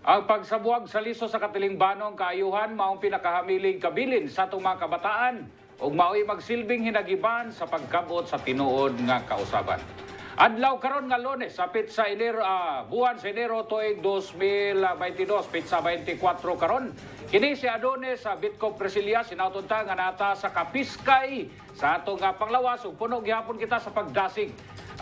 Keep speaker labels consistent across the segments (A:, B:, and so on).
A: Ang pagsabuag sa liso sa katilingbanong kaayuhan maong pinakahamiling kabilin sa itong mga kabataan ug mao'y magsilbing hinagiban sa pagkabot sa tinuod nga kausaban. Adlaw karon nga Lunes, sapit sa buwan sa Enero tuig 2022, pitsa 24 karon. Kini si Adonis sa Bitco Presilia sinauton ta nga nata sa Kapiskay sa atong panglawas ug puno gihapon kita sa pagdasig.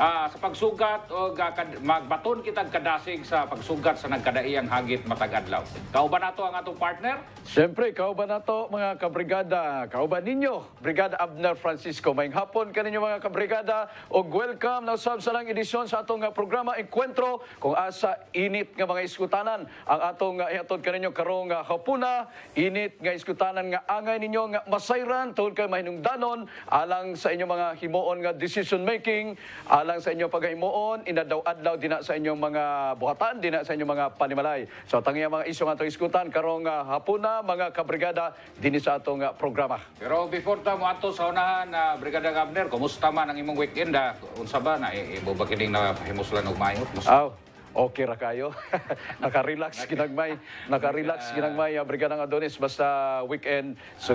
A: Sa pagsugat o magbaton kitag kadasig sa pagsugat sa nagkadaiyang hagit matag adlaw. Kauban nato ang atong partner?
B: Siyempre, kauban nato mga kabrigada. Kauban ninyo, Brigada Abner Francisco. Maying hapon kaninyo mga kabrigada o welcome na usab sa lang edisyon sa atong programa Encuentro kung asa init nga mga iskutanan. Ang atong ihatod kaninyo karong hapuna, init nga iskutanan nga angay ninyo nga masayran tungod kay mahinungdanon alang sa inyong mga himuon nga decision making, alang sa inyong paghimuon, inadaw-adlaw dina sa inyong mga buhatan, dina sa inyong mga panimalay. So tangiya mga isyu nga atong iskutan karong hapuna mga kabrigada dinhi sa atong programa.
A: Pero before ta mo ato sa unahan Brigada Abner, kumusta man ang imong weekend? Unsa ba na imo ba kining nahimuslan og maayo?
B: Okay ra kayo. Naka-relax ginagmay. Naka-relax ginagmay Brigada ng Adonis basta weekend. So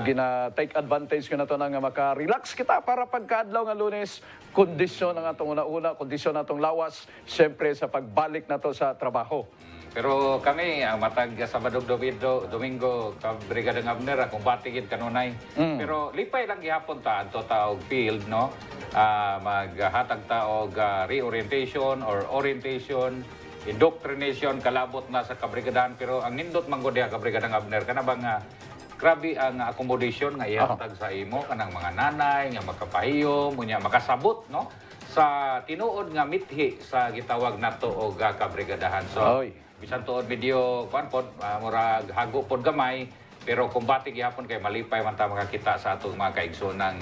B: take advantage ko na to nang maka-relax kita para pagkaadlaw nga Lunes, kondisyon ang atong una-una, kondisyon natong lawas, siyempre sa pagbalik nato sa trabaho.
A: Pero kami, matag Sabado, Domingo, Brigada ng Abner, kung batigid kanunay. Pero lipay lang gihapon ta, ato ta og field, no? Maghatag ta og reorientation or orientation, indoctrination, kalabot na sa kabrigadahan. Pero ang nindot man gud Kabrigada ng Abner, kana bang grabe ang accommodation nga ihatag sa imo, kanang mga nanay, nga makapahiyom, munya makasabot, no? Sa tinuod nga mithi sa gitawag nato og kabrigadahan. So, bisan tuod video murag hago pod gamay pero kumbati gihapon kay malipay man ta makakita sa atong mga kaigsoonang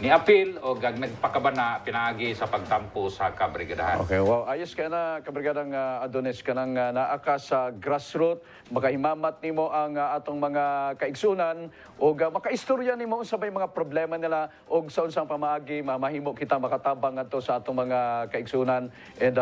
A: niapil o nagpakabana pinaagi sa pagtampo sa kabrigadahan.
B: Okay, wow, ayos ka na kabrigadang Adonis kanang naaka sa grassroots, makahimamat nimo ang atong mga kaigsunan o makaistorya nimo unsabay mga problema nila o sa unsang pamaagi mahimo kita makatabang adto sa atong mga kaigsunan and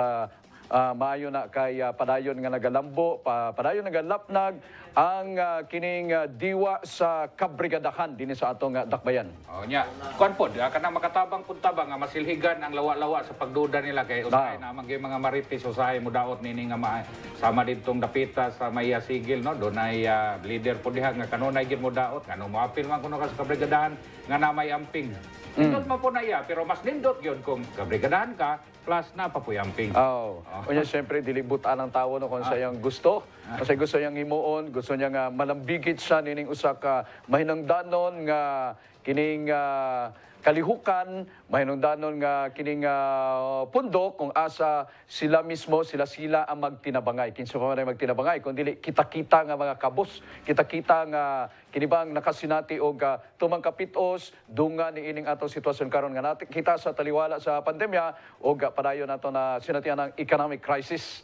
B: maayo na kay padayon nga nagalambo, padayon nagalapnag ang kining diwa sa kabrigadahan dinhi sa atong dakbayan.
A: Nya, kuan pod kanang makatabang puntabang nga masilhigan ang lawa-lawa sa pagduda nila kay usahay na mga marites usahay mo daot nini nga sama didtong dapita sa Maya Sigil, no, dunay leader pod diha nga kanunay gid mo daot ngano mo apil man kuno ka sa kabrigadahan nga namay amping. Nindot mo po na pero mas nindot yun kung kabrigadahan ka, plus na papuyamping.
B: Kunya siyempre, dilibutan ang tao no, kung sayang gusto. Kasi gusto niyang himuon, gusto niya nga malambigit siya nining usa ka mahinungdanon nga kining kalihukan, mahinungdanon nga kining pundok kung asa sila mismo, sila ang magtinabangay. Kinsa pa man ay magtinabangay, kung dili kita-kita nga mga kabos, kita-kita nga kinibang nakasinati og tumang kapitos dunga ni ining atong sitwasyon karon nga natin kita sa taliwala sa pandemya og padayon nato na sinatian ang economic crisis.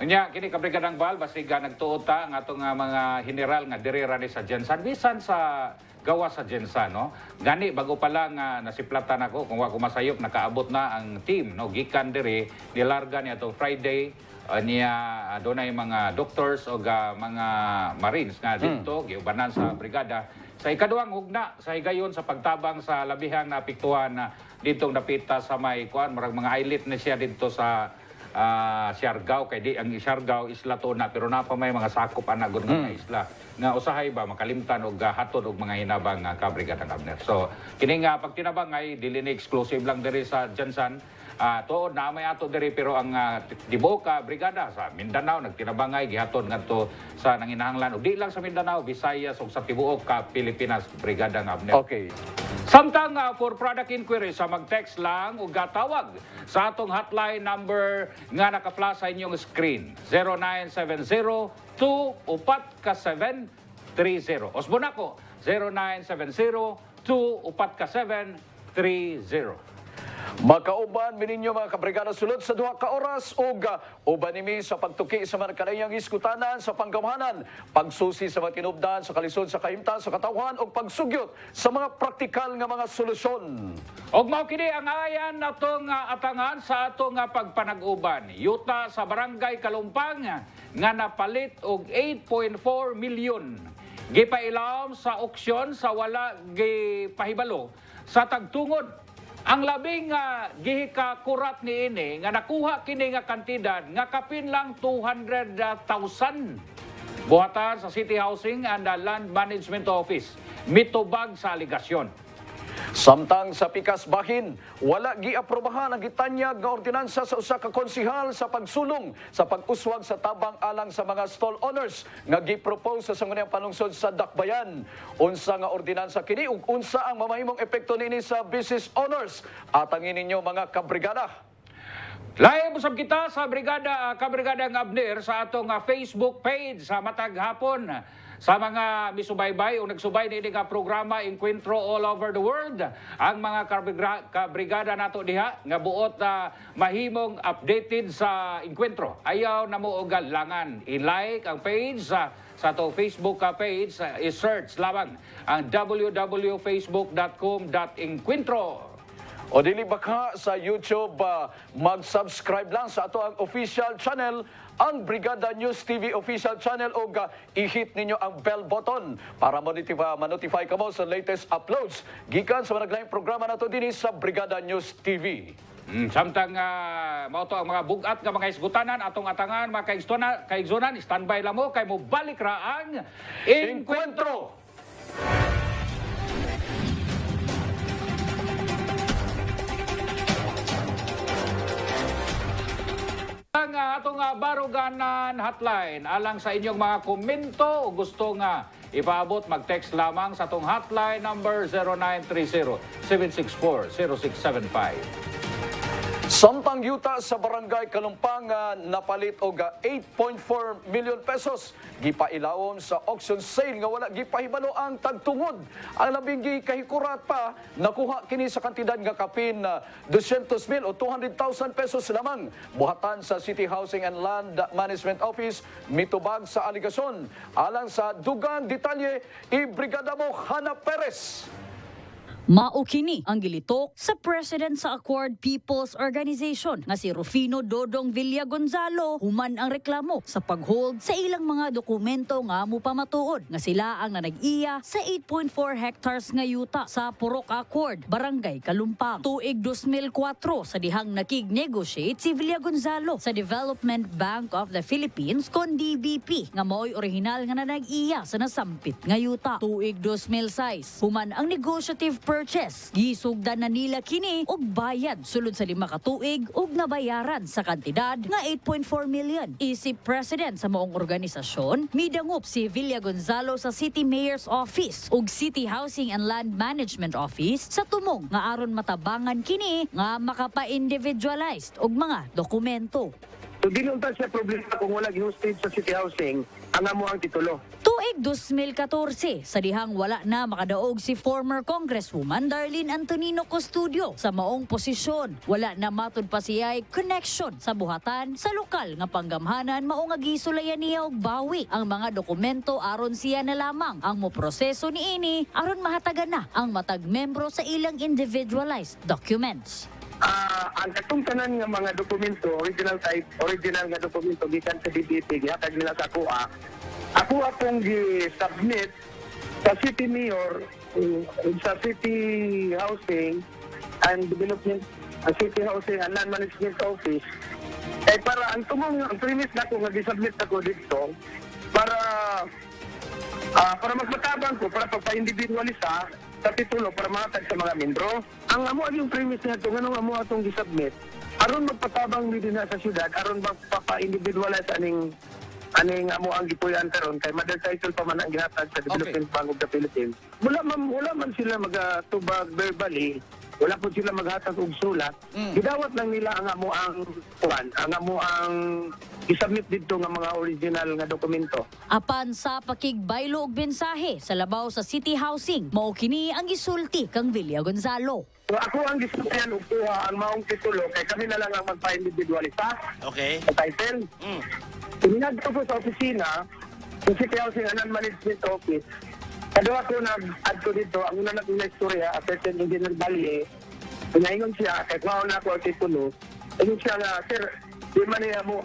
A: Nya kini kabrigadang Bal basiga nagtuot ta ang atong mga general nga diri ra ni sa Jensan bisan sa gawa sa Jensan, no. Gani bago pa lang nasiplatan ako kung wa ko masayop nakaabot na ang team, no, gikan diri nilarga ni atong Friday niya dunay mga doctors o mga marines nga dito giubanan sa brigada sa ikaduhang hugna sa higayon sa pagtabang sa labihang naapektuhan ditong dapita sa may murag mga islet na siya dito sa Siargao kay di ang Siargao isla to na pero napa may mga sakop anagod nga isla nga usahay ba makalimtan og hatod og mga hinabang nga kabrigada Abner. So kini nga pagtinabang ay dili ni exclusive lang diri sa Jansan. Tuod na may ato diri pero ang Diboka brigada sa Mindanao nagtinabangay gihatod ngadto sa nanginahanglan ug di lang sa Mindanao, Visayas ug sa tibuok ka Pilipinas brigada Abner.
B: Okay.
A: Samtang for product inquiry sa mag-text lang o gatawag sa atong hotline number nga naka-flash sa inyong screen 0970-247-30. Osbon ako 0970-247-30.
B: Makauban mininyo mga kabrigada sulod sa duha ka oras ug uban nimi sa pagtuki sa mga kanayang iskutanan sa panggamhanan, pagsusi sa mga tinubdan sa kalisod sa kahimtang sa katawhan ug pagsugyot sa mga praktikal nga mga solusyon.
A: Og mao kini ang ayan natong atangan sa atong pagpanag-uban. Yuta sa Barangay Kalumpang nga napalit og 8.4 milyon. Gipailawom sa auksyon sa wala gipahibalo sa tagtungod. Ang labing gihikakurat ni ini nga nakuha kini nga kantidad nga kapin lang 200,000. Buhatan sa City Housing and Land Management Office. Mitubag sa aligasyon.
B: Samtang sa pikas bahin, wala giaprobahan ang gitanyag nga ordinansa sa usa ka konsihal sa pagsulong sa pag-uswag sa tabang alang sa mga stall owners nga gipropose sa sangguniang panlungsod sa Dakbayan. Unsa nga ordinansa kini ug unsa ang mamahimong epekto nini sa business owners? Atangin ninyo mga kabrigada.
A: Live usab kita sa kabrigada ng Abner sa atong Facebook page sa matag hapon. Sa mga misubaybay o nagsubay ni nga programa Encuentro all over the world, ang mga kabrigada nato diha nga buot mahimong updated sa Encuentro. Ayaw na mo og langan. I-like ang page sa ato Facebook page, i-search lamang ang www.facebook.com.encuentro.
B: O dili baka sa YouTube, mag-subscribe lang sa ato ang official channel, ang Brigada News TV official channel, o i-hit ninyo ang bell button para ma-notify ka mo sa latest uploads gikan sa managlaing programa nato dinhi sa Brigada News TV.
A: Samtang mao to ang mga bugat nga mga isgutanan atong atangan mga kaigsunan, standby lang mo kay mo balik ra ang Encuentro. Ang atong baruganan hotline alang sa inyong mga komento o gusto nga ipaabot, mag-text lamang sa atong hotline number 0930-764-0675.
B: Samtang yuta sa barangay Kalumpang napalit og 8.4 million pesos. Gipailawom sa auction sale nga wala gipahibalo ang tagtungod. Ang labing gikahikurat pa, nakuha kini sa kantidad nga kapin 200,000 o 200,000 pesos lamang. Buhatan sa City Housing and Land Management Office, mitubag sa aligasyon. Alang sa dugang detalye, i-Brigada mo Hana Perez.
C: Mao kini ang gilitok sa President sa Accord People's Organization nga si Rufino Dodong Villa Gonzalo human ang reklamo sa paghold sa ilang mga dokumento nga mupamatuod nga sila ang nanag-iya sa 8.4 hectares nga yuta sa Purok Accord, Barangay Kalumpang. Tuig 2004 sa dihang nakig-negotiate si Villa Gonzalo sa Development Bank of the Philippines kon DBP nga mao'y orihinal nga nanag-iya sa nasampit nga yuta. Tuig 2006 human ang negotiative purchase. Gisugdan na nila kini og bayad sulod sa 5 ka tuig og nabayaran sa kantidad nga 8.4 million. Isip President sa maong organisasyon, midangup si Villa Gonzalo sa City Mayor's Office ug City Housing and Land Management Office sa tumong nga aron matabangan kini nga makapa-individualized og mga dokumento.
D: So, dinunta siya problema kung wala gi-hostage sa City Housing, ang amo ang titulo.
C: Tuig 2014, sa dihang wala na makadaog si former Congresswoman Darlene Antonino Custodio sa maong posisyon. Wala na matud pa siya'y connection sa buhatan sa lokal nga panggamhanan mao nga gisulayan niya og bawi ang mga dokumento aron siya na lamang ang moproseso niini aron mahatagan na ang matag membro sa ilang individualized documents.
D: Ang katong tanan nga mga dokumento, original nga dokumento gikan sa DBP gihatag nila sa kuha. Ako akong gi-submit sa City Mayor, sa City Housing and Development, City Housing and Land Management Office. Kaya para ang premise na ko nga gi-submit ako dito para magmatabang ko, para pagpa-individualisa sa titulo para mahatag sa mga membro. Ang amo yung premise na ito, ganun amo atong gisubmit, aron magpatabang mi din sa syudad, aron magpapa-individualize aning amo ang gipuyan karon kay mother title pa man ang gihatag sa Development Bank of the Philippines. Wala man sila magatubag verbally, wala po sila maghatag og sulat. Gidawat lang nila ang amo ang isubmit dito nga mga original nga dokumento.
C: Apan sa pakigbaylo og mensahe sa labaw sa City Housing, mao kini ang gisulti kang Villa Gonzalo.
D: So ako ang gisubmit og kuha ang maong titulo kay kami na lang ang magpa-individualisa.
E: Okay.
D: Sa title. Tinignan ko po sa opisina, sa City Housing and Land Management Office. Kadawa ko nag-add ko dito, ang una natin na istorya, a certain engineer Balye, pinahingon siya, kahit mauna ako ang titulo, ingon siya nga, sir, di man niya mo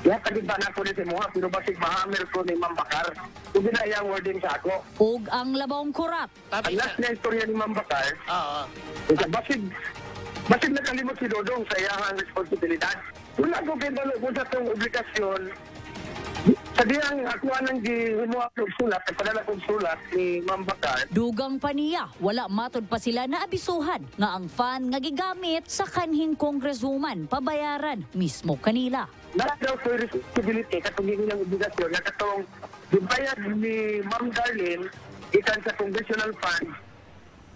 D: Tagid ba na ko ni Simuha, pero basig mahammer ko ni Ma'am Bakar. Kung ginayang wording sa ako.
C: ug ang labawng kurat.
D: Ang last na istorya ni Ma'am Bakar,
E: Oo.
D: basig nakalimot si Dodong sa iyang responsibilidad. Wala ko kinalo kung sa itong obligasyon, sa diyang ako anang gihimuha kong sulat, padala kong sulat ni Ma'am Bakar,
C: Dugang pa niya, wala matod pa sila na abisuhan nga ang fan nga gigamit sa kanhing congresswoman pabayaran mismo kanila.
D: lahat daw ko responsibility katong ng obligasyon na katong gibayad ni Ma'am Darlene ikan sa congressional fund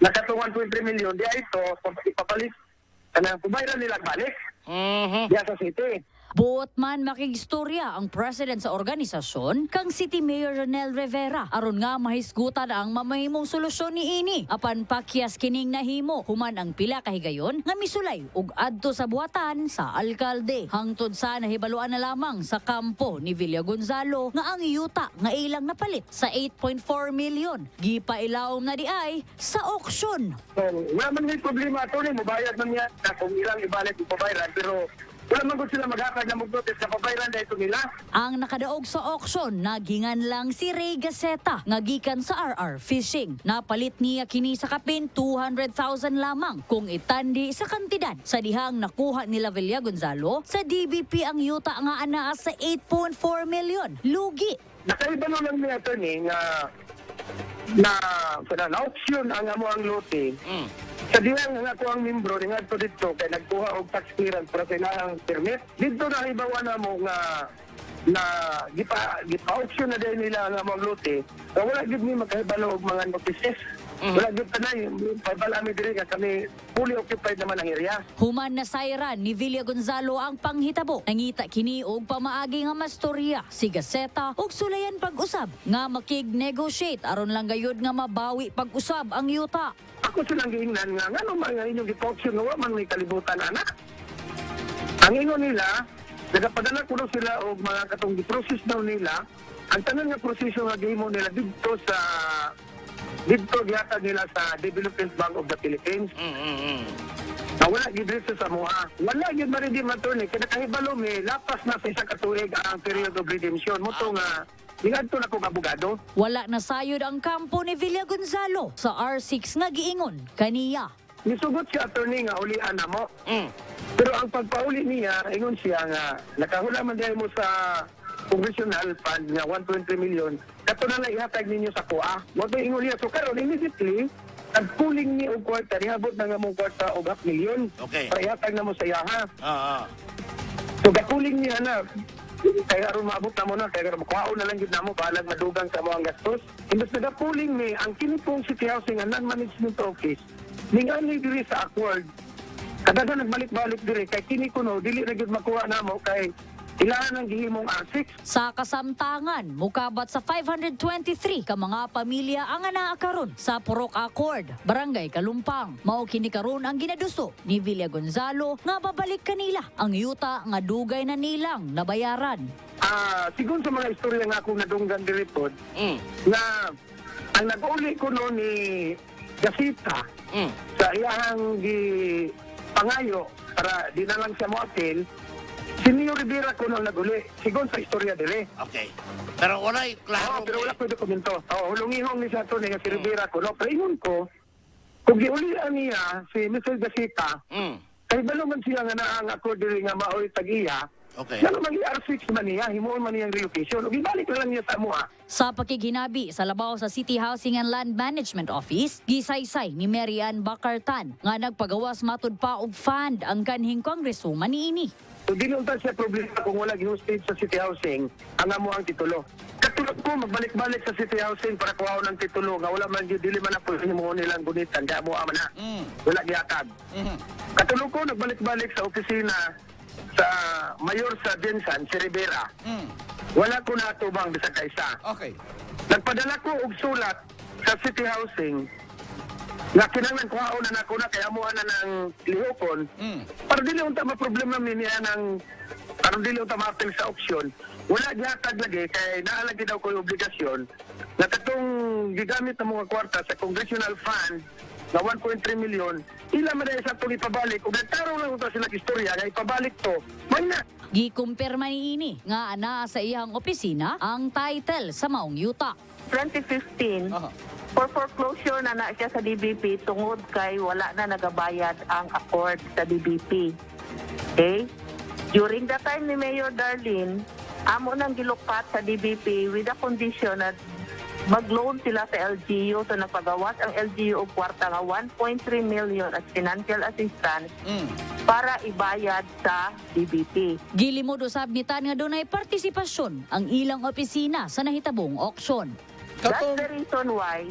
D: na katong 1.3 million di ito ipapalit kanang pubayran nila balik diya sa city.
C: Buot man makigistorya ang president sa organisasyon kang City Mayor Ronel Rivera aron nga mahisgutan ang mamahimong solusyon ni ini apan pakyas kining nahimo human ang pila ka higayon nga misulay ug adto sa buhatan sa alkalde hangtod sa nahibaluan na lamang sa kampo ni Villa Gonzalo nga ang yuta nga ilang napalit sa 8.4 million gipailawom na di ay sa auction.
D: So, wala man may problema ito ni mubayad man niya na kung ilang ibalik ipabayran pero wala man ko sila maghatag na mag-protest na pabayran na ito nila.
C: Ang nakadaog sa auction nagingan lang si Ray Gaceta nga gikan sa RR Fishing. Napalit niya kini sa kapin 200,000 lamang kung itandi sa kantidad sa dihang nakuha nila Villa Gonzalo sa DBP ang yuta nga anaa sa 8.4 million. Lugi.
D: Nakaibalo lang niya ito ni na auction ang amo ang lote. Sa diyang nga ko ang membro nga to dito kay nagkuha og tax clearance para sa ilang permit. Dito na hibawa na mo nga na gipa-auction na din nila ang among lote. So, wala gid mi makahibalo og mga notices. Wala gid tanay pabala mi diri nga kami fully occupied naman ang area.
C: Human na sayran ni Villa Gonzalo ang panghitabo. Nangita kini og pamaagi nga mastorya si Gaceta og sulayan pag-usab nga makig-negotiate aron lang gayud nga mabawi pag-usab ang yuta.
D: Ako silang giingnan nga ngano man nga inyong gipa-auction nga wa man may kalibutan ana. Ang ingon nila nagapadala ko daw sila og mga katong gi-process daw nila. Ang tanan nga proseso nga gihimo nila dito gihatag nila sa Development Bank of the Philippines. Na wala gid dito sa Samoa. Wala gid ma-redeem attorney kaya kahibalo mi lapas na sa isa ka tuig ang period of redemption. Moto nga ingadto na kong abogado.
C: Wala na sayod ang kampo ni Villa Gonzalo sa R6 nga giingon kaniya.
D: Nisugot si attorney nga ulian na mo. Pero ang pagpauli niya, ingon siya nga nakahula man dahil mo sa congressional fund nga 1.3 million. Kato na lang ihatag ninyo sa kuha. Mo to ingon niya. So karon immediately nagpuling ni og kwarta, niabot na nga mong kwarta og 500,000.
E: Okay.
D: Para ihatag na mo sa iyaha.
E: Oo.
D: So gapuling niya na. Kaya aron maabot na mo na, kaya makuhaon na lang gid namo balag madugang sa mo ang gastos. Imbes na gapuling ni ang kini pong City Housing and Non-Management Office, ning ani diri sa Accord, kada nagbalik-balik diri kay kini kuno dili na gid makuha namo kay ilan ang gihimong R6.
C: Sa kasamtangan, mukabat sa 523 ka mga pamilya ang anaa karon sa Purok Accord, Barangay Kalumpang. Mao kini karon ang ginaduso ni Villa Gonzalo nga babalik kanila ang yuta nga dugay na nilang nabayaran.
D: Sigun sa mga istorya nga akong nadunggan diri pod, na ang nag-uli ko no ni Gaceta sa iyang pangayo para di na lang siya mo-appeal, si Neo Rivera ko nang nag-uli. Sigun sa istorya dili.
E: Okay. Pero wala'y klaro.
D: Pero wala ko dokumento. Hulungihong ni sa ito nga si Rivera ko. No? Pero ingon ko, kung giulian niya si Mr. Gaceta, kay balo man siya nga naang ako dili nga maoy tag-iya,
E: Okay.
D: yan naman R6 man niya, himuon man niyang relocation. O ibalik na lang niya sa mua.
C: Sa pakiginabi sa labaw sa City Housing and Land Management Office, gisaysay ni Marian Bacartan nga nagpagawas matud pa og fund ang kanhing congresswoman niini.
D: So, di nung siya problema kung wala gi-hostage sa City Housing, ang amo ang titulo. Katulad ko, magbalik-balik sa City Housing para kuha ng titulo, nga wala man dili man ako himuon nilang gunitan, kaya mo man na. Wala gihatag. Katulad ko, nagbalik-balik sa opisina sa mayor sa Jensan, si Rivera. Wala ko na tubang bisag kaisa.
B: Okay.
D: Nagpadala ko og sulat sa City Housing na kinahanglan kuhaon na nako na kaya mo na ng lihokon para dili unta ma-problema niya ng para dili unta ma-appeal sa auction. Wala gihatag lagi kay naalagi daw ko yung obligasyon na katong gigamit ng mga kwarta sa congressional fund na 1.3 million, ila man dahil sa itong ipabalik, kung nagtarong lang ito sila istorya, nga ipabalik to, may na.
C: Gikumpirma ni ini nga ana sa iyang opisina ang title sa maong yuta.
F: 2015,
B: Aha.
F: for foreclosure na siya sa DBP tungod kay wala na nagabayad ang accord sa DBP. Okay? During the time ni Mayor Darlene, amo nang gilukpat sa DBP with the condition na mag-loan sila sa LGU. So nagpagawas ang LGU og kwarta nga 1.3 million as financial assistance para ibayad sa DBP.
C: Gilimod usab ni Tan nga dunay partisipasyon ang ilang opisina sa nahitabong auction.
F: That's the reason why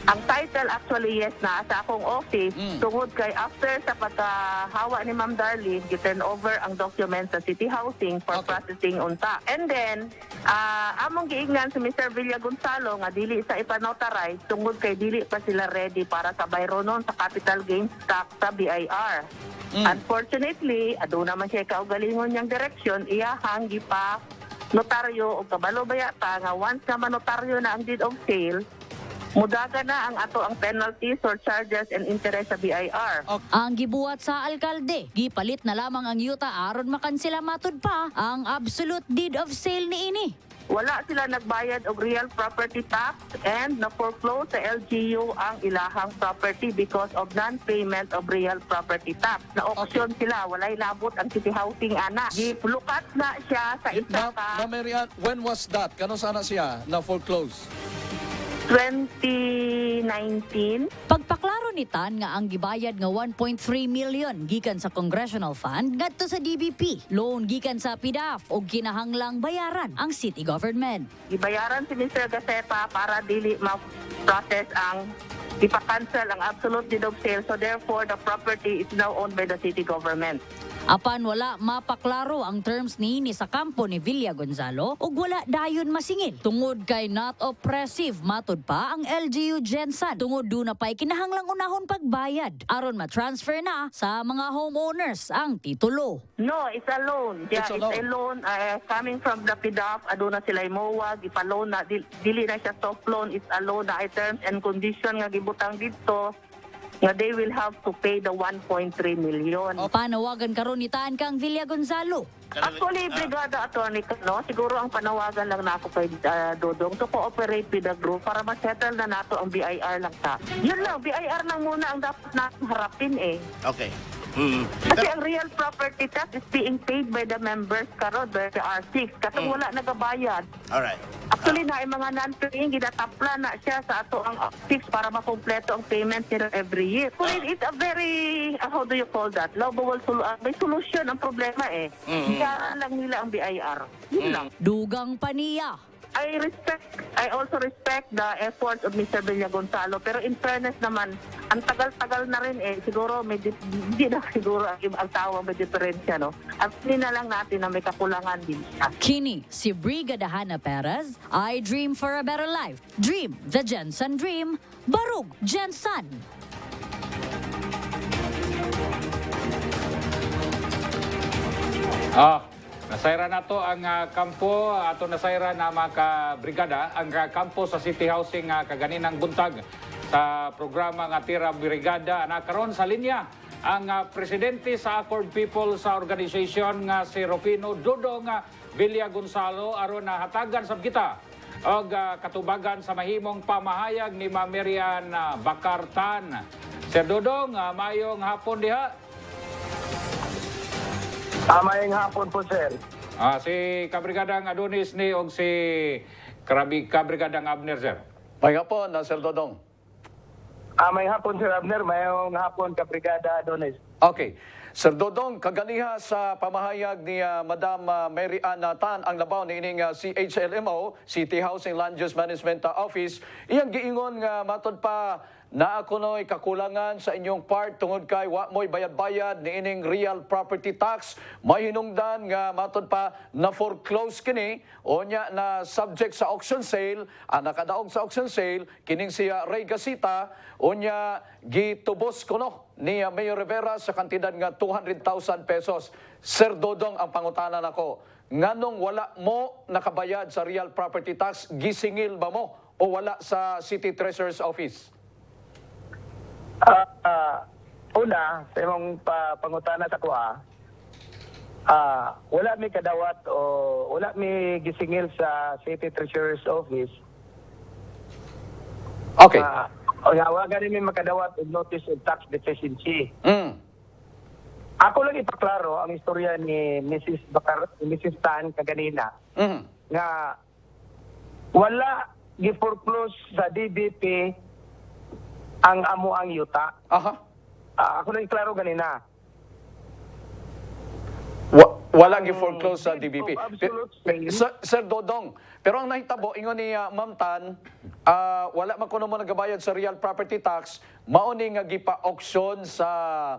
F: ang title actually yes na sa akong office tungod kay after sa pagkahawa ni Ma'am Darlene, giturn over ang document sa City Housing for processing unta. And then, among giingnan si Mr. Villa Gonzalo nga dili sa ipanotarize tungod kay dili pa sila ready para sa bayronon sa capital gains tax sa BIR. Unfortunately, aduna man siya kaugalingon niyang direksyon, iyahang gipa notaryo o kabalo bayata nga once nga manotaryo na ang deed of sale, mudaga na ang ato ang penalties or charges and interest sa BIR.
C: Ang gibuhat sa alkalde, gipalit na lamang ang yuta aron makansila matud pa ang absolute deed of sale ni ini.
F: Wala sila nagbayad og real property tax and na-foreclose sa LGU ang ilahang property because of non-payment of real property tax. Na-auction sila, walay labot ang City Housing ana. Gilukat na siya sa isa
B: Ma'am Mary Ann, when was that? Kano sana siya na foreclose?
F: 2019.
C: Pagpaklaro ni Tan nga ang gibayad nga 1.3 million gikan sa Congressional Fund ngadto sa DBP, loan gikan sa PDAF ug kinahanglang bayaran ang city government.
F: Gibayaran si Mr. Gaceta para dili ma-process ang ipa-cancel ang absolute deed of sale. So therefore, the property is now owned by the city government.
C: Apan wala mapaklaro ang terms ni sa kampo ni Villa Gonzalo ug wala dayon masingil tungod kay not oppressive matud pa ang LGU Gensan tungod do na pay kinahanglang unahon pagbayad aron ma-transfer na sa mga homeowners ang titulo.
F: No, it's a loan. Yeah,
B: It's a
F: it's a loan coming from the PDAF. Aduna sila imuwa, gipaloan na, dili na siya soft loan. It's a loan na terms and condition nga gibutang dito nga they will have to pay the 1.3 million.
C: Panawagan karon ni Tan kang Villa Gonzalo.
F: Actually, Brigada Attorney, no? Siguro ang panawagan lang na ako kay Dodong to cooperate with the group para ma-settle na nato ang BIR lang ta. Yun lang, BIR lang muna ang dapat natin harapin eh.
E: Okay.
F: Kasi ang real property tax is being paid by the members karon by the R6. Katong wala nagabayad.
E: Alright.
F: Actually, na yung mga non-paying, ginatapla na siya sa ato ang R6 para makompleto ang payment nila every year. So it's a very, how do you call that? Lovable may solution ang problema eh. Kaya lang nila ang BIR. Yun lang.
C: Dugang paniya.
F: I also respect the efforts of Mr. Villa Gonzalo. Pero in fairness naman, ang tagal-tagal na rin eh. Siguro, hindi na siguro ang tawag may diferensya, no? At hindi na lang natin na may kakulangan din siya.
C: Kini si Brigada Hannah Perez, I dream for a better life. Dream the Gensan dream. Barug Gensan.
A: Nasayra na to ang kampo, ato nasayra na mga kabrigada, ang kampo sa City Housing kaganinang buntag sa programa nga Tira Brigada. Nakaroon sa linya ang presidente sa Accord People sa organization nga si Rufino Dodong Villa Gonzalo aron na hatagan sab kita og katubagan sa mahimong pamahayag ni Ma'am Marian Bacartan. Sir Dodong, mayong hapon diha.
D: Mayang hapon po, sir.
A: Si Kabrigadang Adonis ni og si Kabrigadang Abner, sir.
B: May hapon na Sir Dodong.
D: May hapon, Sir Abner. Mayong hapon, Kabrigada Adonis.
B: Okay. Sir Dodong, kaganiha sa pamahayag ni Madam Mary Ann Tan ang labaw ni ining CHLMO, City Housing Land Use Management Office, iyang giingon nga matod pa na kunoy kakulangan sa inyong part tungod kay wa mo'y bayad-bayad ni ining real property tax. May hinungdan nga matod pa na foreclose kini o nya na subject sa auction sale, nakadaog sa auction sale kining siya Ray Gasita o nya gitubos kuno ni Mayor Rivera sa kantidad nga 200,000 pesos. Sir Dodong, ang pangutanan nako, nganong wala mo nakabayad sa real property tax, gisingil ba mo o wala sa City Treasurer's Office?
D: Una, sa imong pangutana sa kuha, wala mi kadawat o wala mi gisingil sa City Treasurer's Office.
B: Okay.
D: O nga, wala ganin mi makadawat og notice of tax deficiency.
B: Mm.
D: Ako lang ipaklaro ang istorya ni Mrs. Tan kaganina
B: Mm.
D: nga wala gi-foreclose sa DBP ang amo ang yuta.
B: Aha.
D: Ako lang iklaro ganina.
B: Wala gi-foreclose sa DBP.
D: Of absolute sale.
B: Sir Dodong, pero ang nahitabo, ingon ni Ma'am Tan, wala man kuno mo nagabayad sa real property tax, mauni nga gipa-auction sa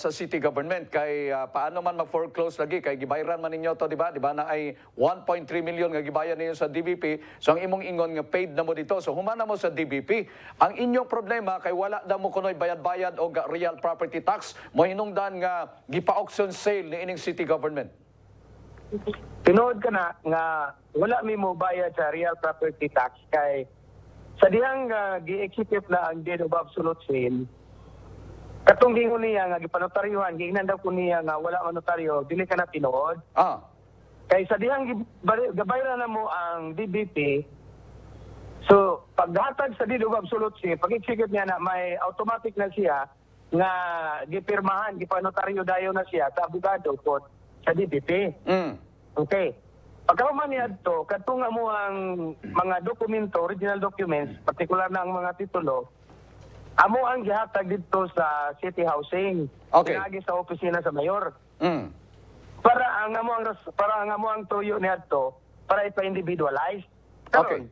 B: city government kay paano man mag-foreclose lagi kay gibayaran man ninyo to, di ba? Di ba na ay 1.3 million nga gibayad ninyo sa DBP. So ang imong ingon nga paid na mo dito. So humana mo sa DBP. Ang inyong problema kay wala daw mo kunoy bayad-bayad o real property tax, mo hinungdan nga gipa-auction sale ni ining city government.
D: Tinood ka na nga wala mi mo bayad sa real property tax kay sa dihang gi-execute na ang deed of absolute sale. Katong gingon niya nga gipanotaryuhan, giingnan daw ko niya nga wala man notaryo, dili ka na tinuod.
B: Ah.
D: Kay sa dihang gabayran na mo ang DBP, so paghatag sa deed of absolute sale, pag-execute niya na may automatic na siya nga gipirmahan, gipanotaryo dayon na siya sa abogado po sa DBP.
B: Mm.
D: Okay. Pagkaman niya to, katong mo ang mga dokumento, original documents, partikular na ang mga titulo, amo ang gihatag dito sa City Housing.
B: Okay.
D: Pinagi sa opisina sa mayor.
B: Mm.
D: Para ang amo ang tuyo niya to, para ipa-individualize.
B: Okay.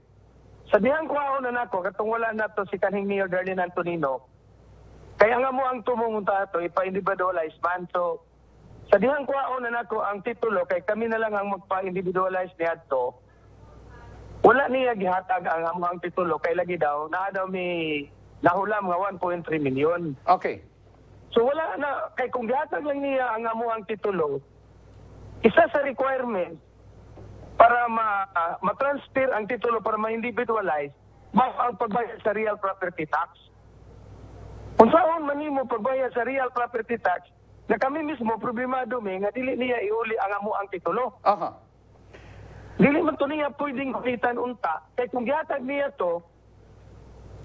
D: Sa dihang kuhaon na nako, katong wala na to si kanhing Mayor Darlene Antonino, kaya nga mo ang tumungunta to, ipa-individualize man. So, sa dihang kuhaon na nako ang titulo, kay kami na lang ang magpa-individualize niya to, wala niya gihatag ang amo ang titulo, kay lagi daw, naa daw may nahulam nga 1.3 million.
B: Okay.
D: So wala na, kay kung gihatag lang niya ang amo ang titulo, isa sa requirement para ma-transfer ang titulo para ma-individualize, ang pagbayad sa real property tax. Kung saan man mo pagbayad sa real property tax, na kami mismo problemado nga dili niya iuli ang amo ang titulo.
B: Aha.
D: Dili man to niya pwedeng kulitan unta, kay kung gihatag niya to,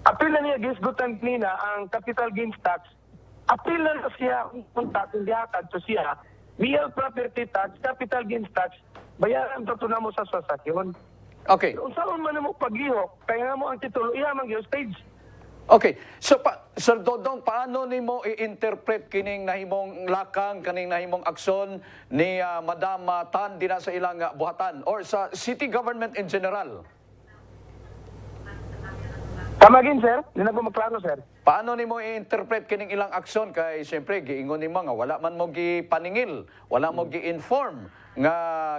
D: apil na niya gisgutan nina ang capital gains tax. Apil na siya kung gihatag to siya. Real property tax, capital gains tax, bayaran to na mo sa sasakyon.
B: Okay.
D: Kung saan man mo paglihok, kaya nga mo ang titulo, ihamang yung stage.
B: Okay. So, Sir Dodong, paano nimo i-interpret kining nahimong lakang, kining nahimong aksyon ni Madam Tan dina sa ilang buhatan or sa city government in general?
D: Tamagin, sir. Hindi na ko maklaro, sir.
B: Paano nimo i-interpret kining ilang aksyon kay siyempre giingon nimo nga wala man mo gipaningil, wala mo gi-inform nga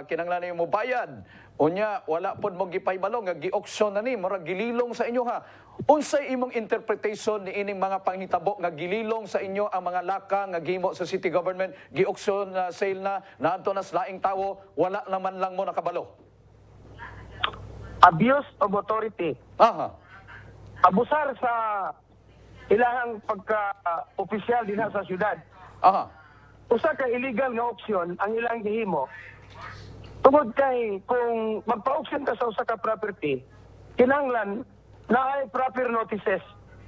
B: kinahanglan nimo bayad. Unya wala pod mo gipahibalo nga gi-auction na ni murag gililong sa inyo ha. Unsay imong interpretation ni ining mga panghitabo nga gililong sa inyo ang mga laka nga gihimo sa city government, gi-auction na sale na naadto na sa laing tawo, wala naman lang mo nakabalo?
D: Abuse of authority.
B: Aha.
D: Abusar sa ilahang pagka-opisyal din sa syudad.
B: Aha.
D: Usa ka illegal nga auction ang ilang gihimo. Tungod kay kung magpa-auction ka sa usa ka property, kinahanglan na ay proper notices.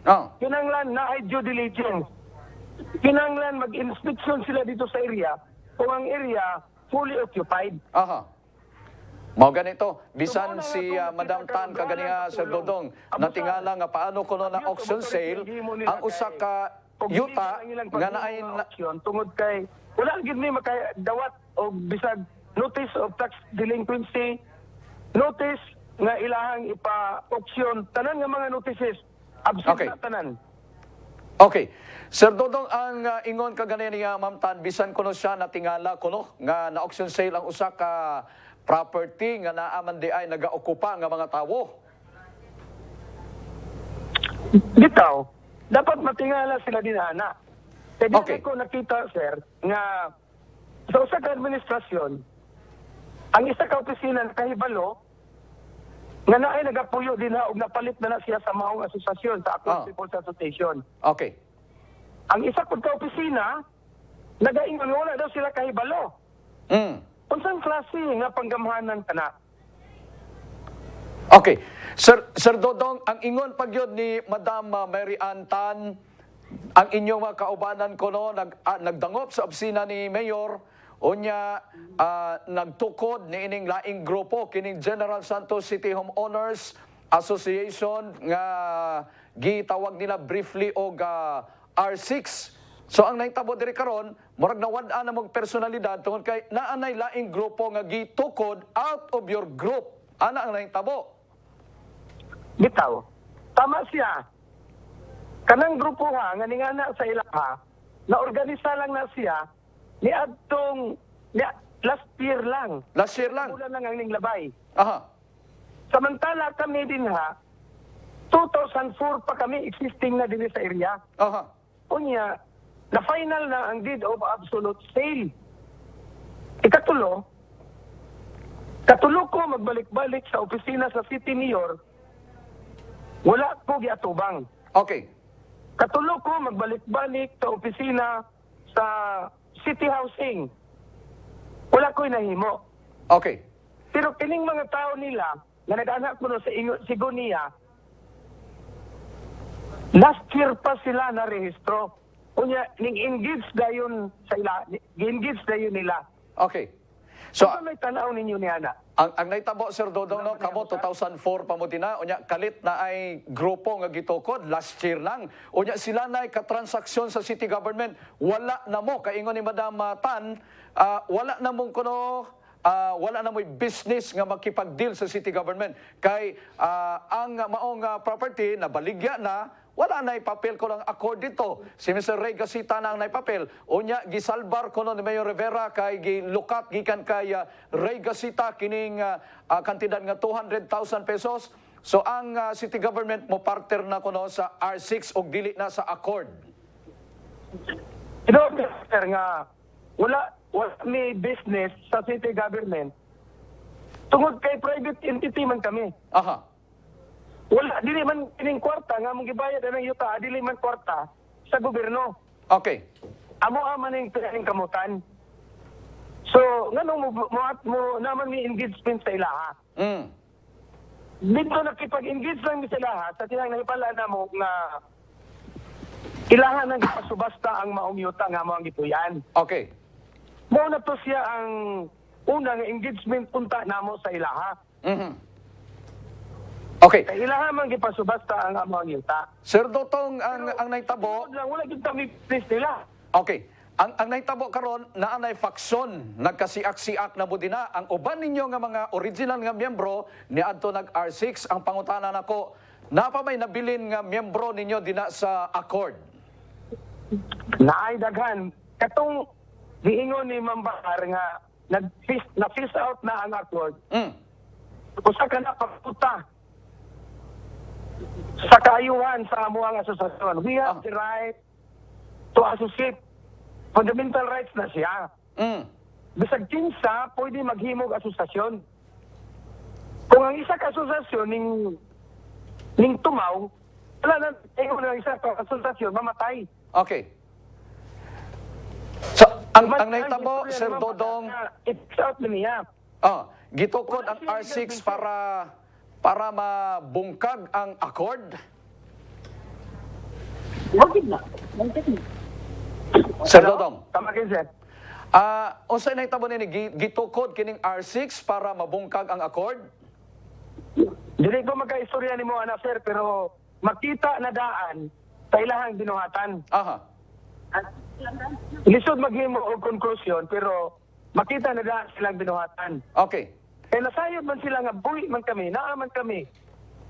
B: Ah.
D: Kinahanglan na ay due diligence. Kinahanglan mag-inspection sila dito sa area kung ang area fully occupied.
B: Aha. Mao ganito, bisan
D: So,
B: si Madam Tan kaganiha Sir Dodong, natingala nga paano kuno na auction sale ang usa ka yuta nga naay
D: auction tungod kay wala gid ni makadawat og bisag notice of tax delinquency, notice nga ilahang ipa-auction, tanan nga mga notices absent
B: Okay.
D: na tanan.
B: Okay. Sir Dodong, ang ingon kaganiha niya Ma'am Tan, bisan kuno siya natingala kuno nga na auction sale ang usa ka property nga naaman di ay nagaokupa nga mga tawo.
D: Bitaw, dapat matingala sila din ana. Kaya
B: Okay.
D: ko nakita, sir, nga sa usa ka administrasyon, ang isa ka opisina nakahibalo nga naay nagapuyo din na og napalit na siya sa maong asosasyon sa Accord
B: Ah.
D: People's Association.
B: Okay.
D: ang isa pud ka opisina, nagaingon nga wala daw sila kahibalo. Unsang klase nga panggamhanan kana?
B: Okay. Sir Dodong, ang ingon pagyod ni Madam Mary Ann Tan, ang inyong mga kaubanan ko no, nagdangop sa opisina ni Mayor, unya nagtukod ni ining laing grupo, kining General Santos City Homeowners Association, nga gitawag nila briefly og R6. So ang nahitabo diri karon, murag nawad-an na mong personalidad tungod kay naanay laing grupo nga gitukod out of your group. Ana ang nahitabo.
D: Bitaw, tama siya. Kanang grupo nga ningana sa ilaha, na-organisa lang na siya ni adtong last year lang.
B: Last year lang.
D: Ulan lang ang ning labay.
B: Aha.
D: Samantala kami din 2004 pa kami existing na din sa area.
B: Aha.
D: Unya, na final na ang deed of absolute sale. Ikatulo ko magbalik-balik sa opisina sa City Mayor, wala ko giatubang.
B: Okay.
D: Katulo ko magbalik-balik sa opisina sa City Housing, wala ko nahimo.
B: Okay.
D: Pero kining mga tao nila, nga nag-anak ko sa Sigonia, last year pa sila na rehistro. Unya, ning-engage dayon sa ila, engage dayon nila.
B: Okay. So,
D: So, may tanaw ninyo ni Ana?
B: ang naitabo, Sir Dodong, no, kamo 2004 pa mo tina, unya kalit na ay grupo nga gitukod last year lang. Unya sila na ay katransaksyon sa city government, wala na mo, kaingon ni Madam Tan, wala na mong kuno, wala na mo'y business nga makipag-deal sa city government. Kay ang maong property na baligya na, wala na ipapel ko ng accord dito. Si Mr. Ray Gasita na ang naipapel. Unya, gisalbar ko no ni Mayor Rivera kay gilukat gikan kay Ray Gasita kining kantidad nga 200,000 pesos. So ang city government mo partner na kuno sa R6 og dili na sa accord.
D: Sir, nga wala may business sa city government. Tungod kay private entity man kami.
B: Aha.
D: Wala, dili man kining kwarta nga mong gibayad ang yuta, dili man kwarta sa gobyerno.
B: Okay.
D: Amo man ning pining kamutan. So, nganong mo naman may engagement sa ilaha. Dito nakipag-engage lang mi sa ilaha sa tinang nahipala na mo nga ilaha nang gipasubasta ang maong yuta nga mo ang gipuyan.
B: Okay.
D: Mo na to siya ang unang engagement punta namo sa ilaha.
B: Okay.
D: Kay ilaha man gipasubasta ang among yuta.
B: Sir Dotong, ang naitabo,
D: Wala gyud kami please nila.
B: okay. Ang naitabo karon naanay faksyon nagkasiak-siak na budina ang uban ninyo nga mga original nga miyembro ni adto nag R6 ang pangutana nako napa may nabilin nga miyembro ninyo dina sa accord.
D: Naay daghan katong giingon ni Ma'am Bahar nga na-fish out na ang accord. Usa ka na pagputa sa kaayuhan sa amuang asosasyon. We have the right to associate. Fundamental rights na siya. Bisag kinsa, pwede maghimog asosasyon. Kung ang isa ka asosasyon ning tumaw, wala na ang isa ka asosasyon, mamatay.
B: Okay. So, ang naitabo, Sir Dodong,
D: it's out na niya.
B: gitukod ang R6 para mabungkag ang accord? Sir Dodong.
D: Tama kayo, sir.
B: Unsay nahitabo nini gitukod kining R6 para mabungkag ang accord?
D: Dili ko magkaistorya ni mo, anak, sir, pero makita na daan sa ilahang binuhatan.
B: Aha.
D: Lisod maghimo og konklusyon, pero makita na daan silang binuhatan.
B: Okay.
D: Kaya nasayod man sila nga, buhi man kami, naaman kami.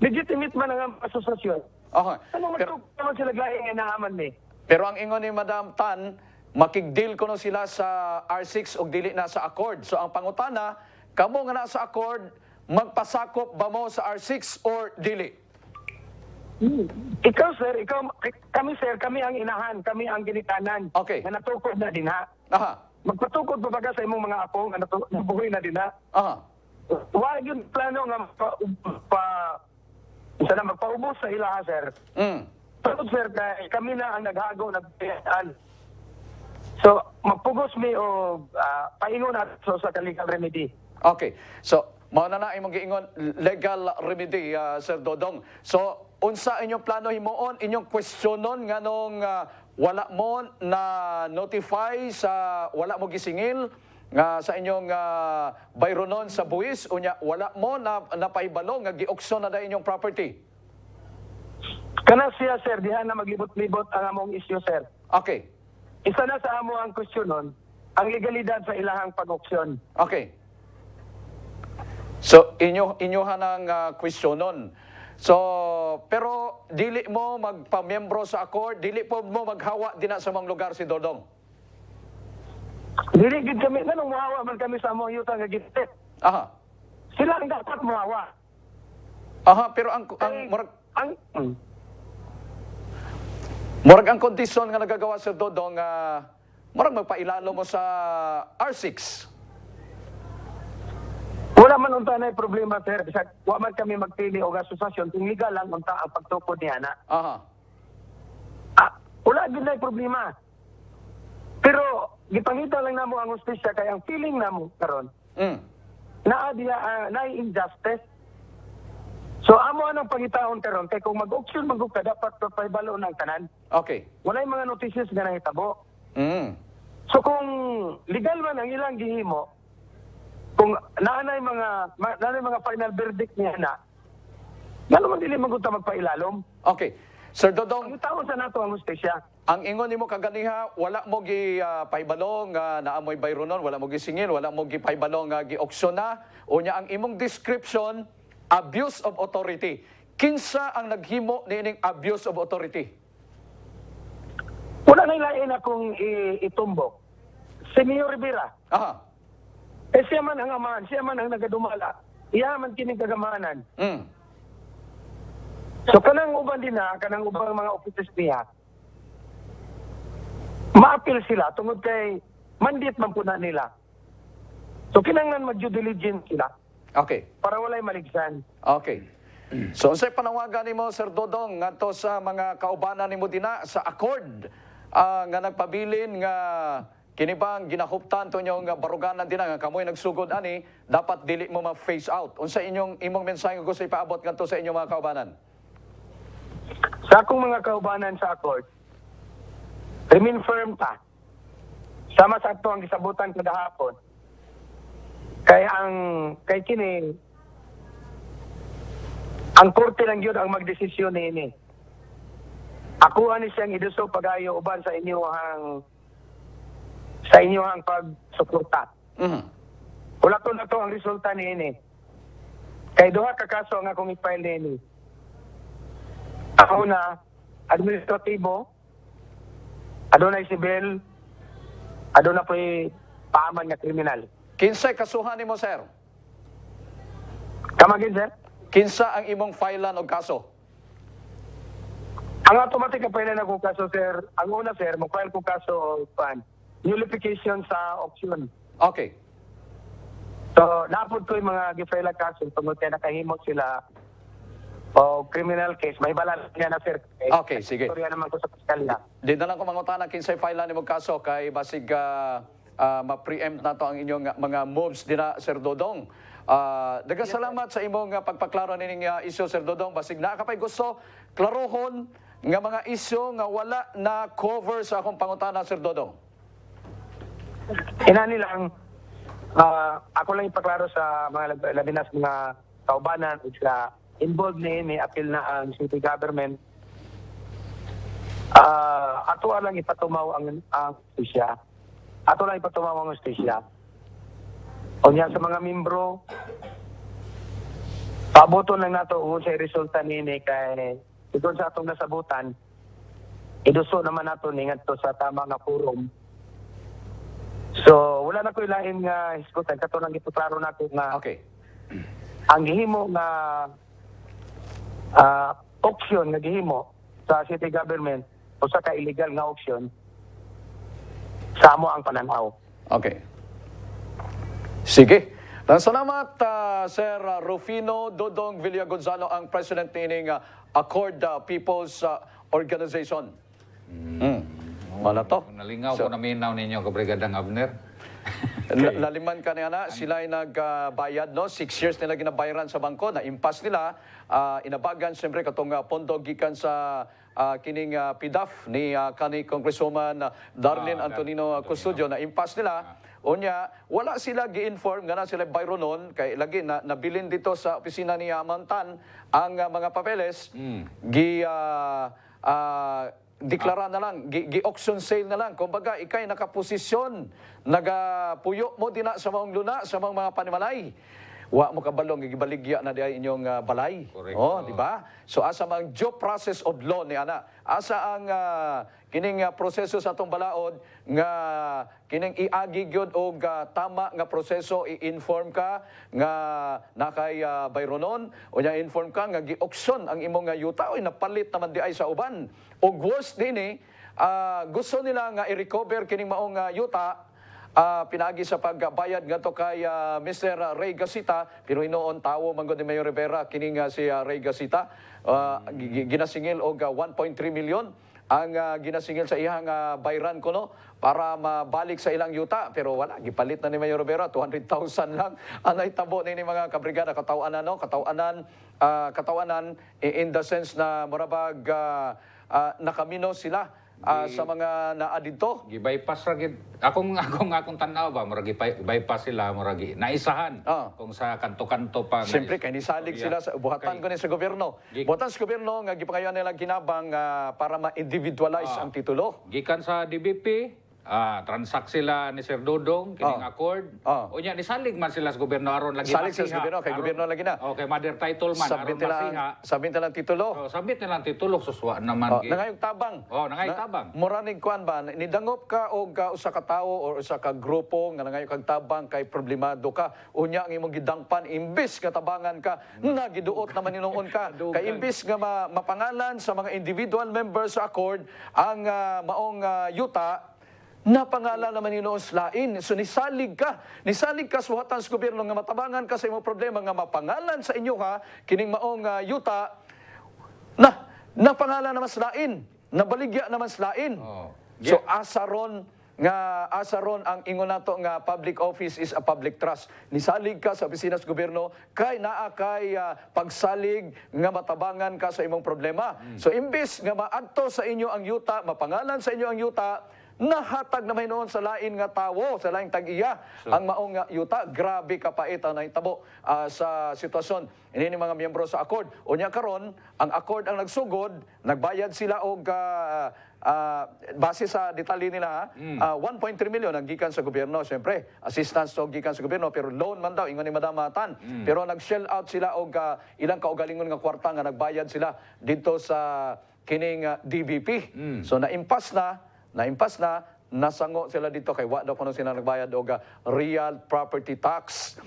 D: Legitimate man ang asosasyon.
B: Aha.
D: Ano man sila glaing nga naaman ni?
B: Pero ang ingon ni Madam Tan, makigdeal ko no sila sa R6 og dili na sa accord. So ang pangutana, kamo nga na sa accord, magpasakop ba mo sa R6 or dili?
D: Ikaw, sir, kami ang inahan, kami ang ginikanan.
B: Okay.
D: Na natukod na din ha.
B: Aha.
D: Magpatukod pa baga sa imong mga apo nga nabuhay na din ha.
B: Aha.
D: Wala yung plano nga magpaubos sa ilaha, sir. Pero sir, kay kami na ang naghago, nagpiyaan. So, magpugos mi o paingon natin sa legal remedy.
B: Okay. So, mao na imong giingon legal remedy, Sir Dodong. So, unsa inyong plano himuon, inyong questionon nganong wala mo na notify sa wala mo gisingil nga sa inyong bayronon sa buwis unya wala mo na napaibalo nga gi-auction na da inyong property.
D: Kana siya, sir, diha na maglibot-libot ang among issue, sir.
B: Okay.
D: Isa na sa amo ang questionon, ang legalidad sa ilahang pag-auction.
B: Okay. So, inyohan ang questionon. So, pero dili mo magpamiyembro sa accord, dili po mo maghawa din sa mga lugar si Dodong.
D: Dili gid kami, nanong muhawa man kami sa among yuta nga gipit.
B: Aha.
D: Sila ang dapat muhawa.
B: Aha, pero ang murag ang kondisyon nga nagagawa Sir Dodong murag magpailalo mo sa R6.
D: Wala man unta na problema, sir. Bisag wa man kami magpili og asosasyon, kung legal lang unta ang pagtukod niya na.
B: Aha.
D: Wala din na problema. Pero gipangita lang namo ang hustisya kay ang feeling namo karon naa diya na injustice. So amo anong pangitaon karon kay kung mag-auction ka dapat paibalo ng tanan.
B: Okay.
D: Walay mga notices nga nahitabo.
B: Mm.
D: So kung legal man ang ilang gihimo, kung naanay mga final verdict niya na, ngano man dili magunta magpailalom.
B: Okay. Sir
D: Ang
B: Dodong,
D: taon sa nato ang hustisya.
B: ang ingon nimo kaganiha, wala mo gi paibalong nga naamoy bayronon, wala mo gisingin, wala mo gi paibalong nga gi-auction na. Unya ang imong description, abuse of authority. Kinsa ang naghimo niining abuse of authority?
D: Wala na ilain akong itumbok. Si Mayor Rivera.
B: Aha.
D: Siya man ang amahan, siya man ang nagadumala. Iya man kining kagamanan.
B: Mm.
D: So kanang uban din na, kanang ubang mga officers niya, ma-appeal sila tungod kay mandate man po na nila. So kinanglan mag-due diligence sila
B: Okay.
D: para walay maligsan.
B: Okay. So unsay panawagan nimo Sir Dodong ngadto sa mga kaubanan nimo dina sa accord nga nagpabilin nga kini bang ginahuptan to inyong baruganan dina nga kamoy nagsugod ani dapat dili mo ma-phase out. Unsa imong mensahe nga gusto ipaabot ngadto sa inyong mga kaubanan?
D: Sa akong mga kaubanan sa accord, remain firm ta. Sama sa ato ang gisabutan kadahapon. Kay kini ang korte lang yun ang magdesisyon niini. Ako ani siyang iduso pagayo uban sa inyong pagsuporta. Wala to na to ang resulta niini. Kay duha ka kaso nga akong i-file niini. Ako na administratibo, adunay sibil, aduna po'y paaman nga kriminal.
B: Kinsay kasuhan nimo sir?
D: Kamagin, sir?
B: Kinsa ang imong filean og kaso?
D: Ang automatic na pwede na kong kaso, sir. Ang una, sir, mag-file ko kaso nullification sa auction.
B: Okay.
D: So, napod ko yung mga gifile na kaso tungkol kaya nakahimok sila o criminal case. May balala niya na, sir.
B: Okay, sige.
D: Istorya naman ko sa piskalya.
B: Di na lang ko mangutana kinsay filean nimo kaso kay basig ma-preempt na to ang inyong mga moves dina Sir Dodong. Daghang salamat sa imong pagpaklaro nining isyu Sir Dodong. Basig na kapay gusto klarohon nga mga isyu nga wala na cover sa akong pangutana Sir Dodong.
D: Inani lang, ako lang ipaklaro sa mga labinas mga kaubanan o sila involved ni appeal na ang city government. Ato lang ipatumaw ang hustisya. Ato lang ipatumaw ang hustisya. O niya sa mga membro, paboton lang nato kung sa resulta nini kay ito sa atong nasabutan, iduso naman nato ningat to sa tama nga forum. So, wala na ko ilahin nga hisgutan. Kato lang ipaklaro nato nga
B: Okay.
D: ang gihimo nga auction nga gihimo sa city government o sa ka-illegal nga auction sa amo ang pananaw.
B: Okay. Sige. Salamat, Sir Rufino Dodong Villagonzalo, ang President ng Accord People's Organization. Wala to.
A: Nalingaw
B: So-
A: ko naminaw ninyo, Kabrigadang Abner.
B: Laliman ka niya na, sila ay nagbayad, no? 6 years nila ginabayaran sa bangko, na-impas nila, inabagan, siyempre, katong pondo gikan sa kining PDAF ni kani Congresswoman Darlene Antonino Custodio, na-impas nila. Unya, wala sila gi-inform, nga na sila bayro noon, kay lagi nabilin dito sa opisina ni Amantan ang mga papeles, deklara na lang, gi-auction sale na lang. Kumbaga, ikay nakaposisyon, nagapuyo mo din sa mga luna, sa mga panimalay. Wa mo kabalong, gibaligya na di inyong balay.
A: Correct.
B: Oh, di ba? So, asa mang due process of law ni ana. Asa ang kining proseso sa atong balaod, nga kining iagi gyud og tama nga proseso, i-inform ka nga nakay bayronon, o nya inform ka nga gi-auction ang imong yuta, oy napalit naman di ay sa uban. Og worst din gusto nila nga i-recover kining maong yuta, pinagi sa pagbayad nga to kay Mr. Ray Gasita, pero inoon tawo man gud ni Mayor Rivera kining si Ray Gasita, ginasingil og 1.3 million ang ginasingil sa iyang bayran kuno para mabalik sa ilang yuta, pero wala gipalit na ni Mayor Rivera, 200,000 lang ang naitabo ni mga kabrigada. Katawanan in the sense na morabag nakamino sila sa mga naa dito.
A: Gi-bypass ra gid. Akong tanaw ba, murag bypass sila, murag naisahan kung sa kanto-kanto pa.
B: Siyempre, kay nisalig sila sa buhatan ko ni sa gobyerno. Buhatan sa gobyerno, nga gipangayon nila kinabang para ma-individualize ang titulo.
A: Gikan sa DBP, transact sila ni Sir Dodong, kining accord. O nya, nisalig man sila sa gobyerno aron lagi
B: Salig sa gobyerno, kay gobyerno lagi na.
A: Okay, mother title man, aron masiha.
B: Sabit nila ang titulo.
A: Sabit nilang titulo, suswa naman.
B: Nangayong tabang.
A: Nangayong tabang.
B: Muranig kuan ba, nidangop ka o usa ka tawo o usa ka grupo nga nangayong kag tabang kay problemado ka. Unya ang imong gidangpan, imbis nga tabangan ka, nagiduot naman ninuon ka. Kay imbis nga mapangalan sa mga individual members sa accord ang maong yuta, napangalan naman ninuon slain. So nisalig ka sa buhatan sa gobyerno nga matabangan ka sa imong problema nga mapangalan sa inyo kining maong yuta, napangalan naman slain, nabaligya naman slain. So asaron ang ingon nato nga public office is a public trust. Nisalig ka sa opisina sa gobyerno kay naa kay pagsalig nga matabangan ka sa imong problema. So imbis nga maadto sa inyo ang yuta, mapangalan sa inyo ang yuta, nahatag na may noon sa lain nga tawo, sa laing tag-iya, ang maong yuta. Grabe kapait ang naitabo sa sitwasyon. Ini ni mga miyembro sa accord. Unya karon, ang accord ang nagsugod, nagbayad sila og base sa detalye nila, 1.3 million ang gikan sa gobyerno. Siyempre, assistance to gikan sa gobyerno, pero loan man daw, ingon ni Madam Matan. Pero nag-shell out sila og ilang kaugalingon nga kwarta nga nagbayad sila dito sa kining DBP. So naimpas na, nasango sila dito kay wala kuno sila nagbayad og real property tax.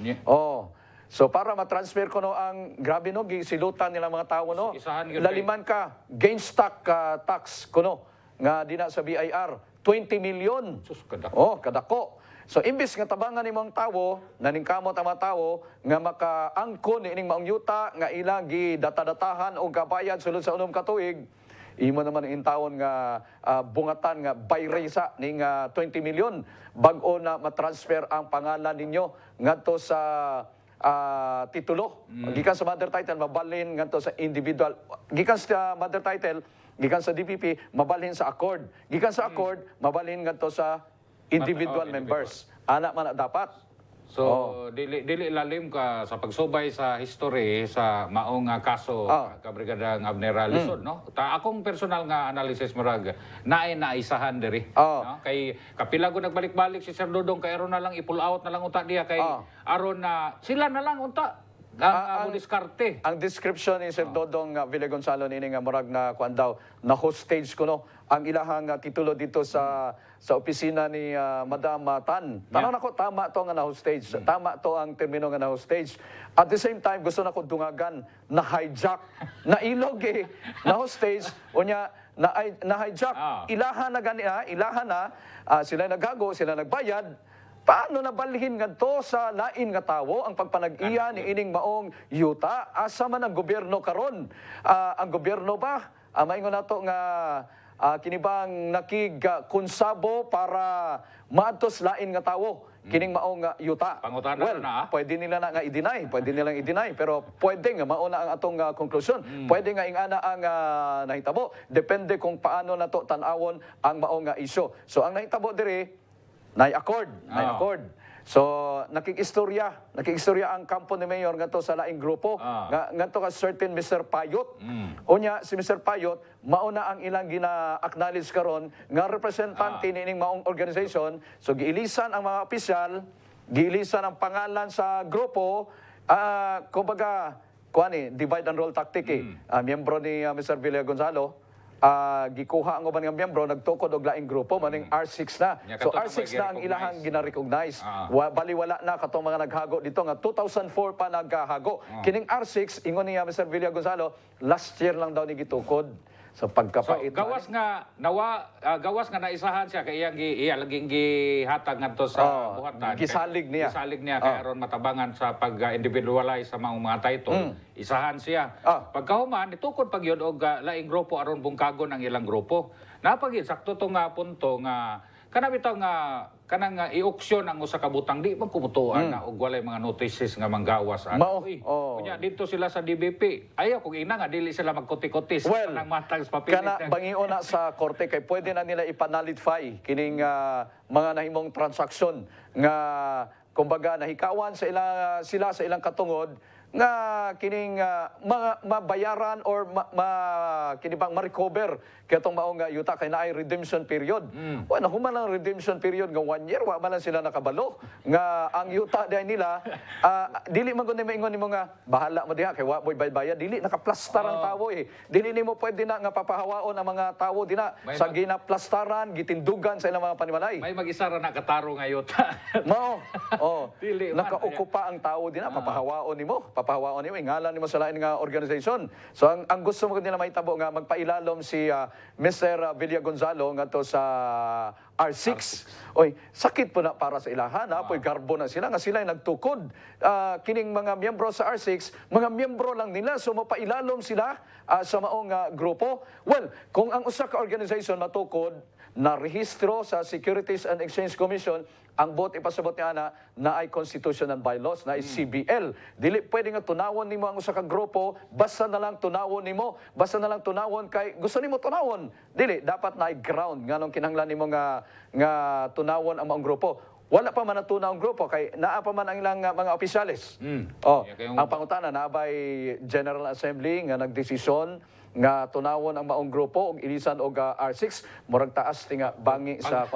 B: So para ma-transfer kuno ang grabe no gisilutan nila mga tawo no. Laliman ka gain stock tax kuno nga dina sa BIR 20 million.
A: Kadako.
B: Kadako. So imbis nga tabangan nimong tawo, naningkamot ang mga tawo nga makaangkon ni ining maong yuta nga ilang gidata-datahan og kabayad sulod sa unom ka tuig, imo naman in taon nga bungatan nga bayresa ning 20 million bag-o na matransfer ang pangalan ninyo ngadto sa titulo. Gikan sa mother title mabalhin ngadto sa individual. Gikan sa mother title, gikan sa DPP mabalhin sa accord. Gikan sa accord mabalhin ngadto sa individual members. Ana man dapat.
A: So, dili lalim ka sa pagsubay sa history sa maong kaso Kabrigadang Abner Lisod, no? Akong personal nga analysis murag naisahan diri, no? Kay kapila ko nagbalik-balik si Sir Dodong kay aron na lang i-pull out na lang unta diya kay aron na sila na lang unta ang diskarte.
B: Ang description ni Sir Dodong Villagonzalo nini nga murag na kuan daw na hostage kuno ang ilahang titulo dito sa opisina ni Madam Tan. Tanaw nako tama to nga na hostage. Tama to ang termino nga na hostage. At the same time gusto nako dungagan na hijack, na ilog na hostage unya na hijack. Ilahan na gani sila nagago, sila nagbayad. Paano nabalhin ngadto sa lain nga tawo ang pagpanag-iya ni ining maong yuta? Asa man ang gobyerno karon? Ang gobyerno ba maingon nato nga kinibang nakig-konsabo para maadtos lain nga tawo kining maong yuta.
A: Pangutanan
B: Well,
A: na,
B: pwede nila na nga i-deny, pwede nilang i-deny, pero pwede nga mauna ang atong konklusyon. Pwede nga ingana ang nahitabo. Depende kung paano nato tan-awon ang maong isyu. So ang nahitabo diri nay-accord. So nakikistorya ang kampo ni Mayor ngadto sa laing grupo ngadto ka certain Mr. Payot. Unya si Mr. Payot mauna ang ilang gina-acknowledge karon nga representante nining maong organization. So giilisan ang mga opisyal, giilisan ang pangalan sa grupo, kumbaga divide and rule tactic miyembro ni Mr. Villa Gonzalo gikuha ang uban nga miyembro nagtukod og laing grupo maning R6 na. So R6 na ang ilahang gina-recognize. Baliwala na katong mga naghago dito nga 2004 pa naghago. Kining R6 ingon ni Mr. Villa Gonzalo last year lang daw ni gitukod sa pagkapait.
A: So, gawas nga naisahan siya kay iya laging gihatag ngadto sa buhatan.
B: Gisalig niya.
A: Gisalig niya kay aron matabangan sa pag-individualize sa mga title. Isahan siya. Pagkahuman nitukod pag yun og laing grupo aron bungkagon ang ilang grupo. Napagid sakto to nga punto nga kana bitaw nga kanang i-auction ang usa ka butang di magkumutuan na og walay mga notices nga manggawas. Kunya dito sila sa DBP. Ayaw kung ina nga dili sila magkuti-kutis nang matang sa papilit.
B: Kana bangion na sa korte kay pwede na nila ipanalify kining mga nahimong transaksyon nga kumbaga nahikawan sa sila sa ilang katungod nga kining mabayaran or kinibang ma-recover katong maong yuta kay naay redemption period. Well, human ang redemption period nga 1 year wa man lang sila nakabalo nga ang yuta day nila dili man gud maingon nimo nga bahala mo diha kay wa boy bayad dili nakaplastar ang tawo dili nimo pwede na nga papahawaon ang mga tawo dina sa ginaplastaran gitindugan sa ilang mga panimalay.
A: May mag-isa ra na kataro nga yuta. Dili man,
B: naka-okupa ang tawo dina papahawaon nimo ngalan nimo sa lain nga organization. So ang gusto mo nila mahitabo nga magpailalom si Mr. Villa Gonzalo ngadto sa R6. Oy, sakit po na para sa ilahan poy garbo na sila nga sila ay nagtukod. Kining mga miyembro sa R6, mga miyembro lang nila so mapailalom sila sa maong grupo. Well, kung ang usa ka organization matukod na rehistro sa Securities and Exchange Commission, ang bot ipasabot niya na ay constitutional bylaws, na ay CBL. Dili pwede nga tunawon nimo ang usa ka grupo, basta na lang tunawon nimo, basta na lang tunawon kay gusto nimo tunawon. Dili dapat na ay ground nganong kinahanglan nimo nga tunawon ang maong grupo. Wala pa man natunaw ang grupo kay naa pa man ang ilang mga opisyales. Ang pangutana naabay General Assembly nga nagdesisyon nga tunawon ang maong grupo og ilisan og R6 murag taas tinga bangi sa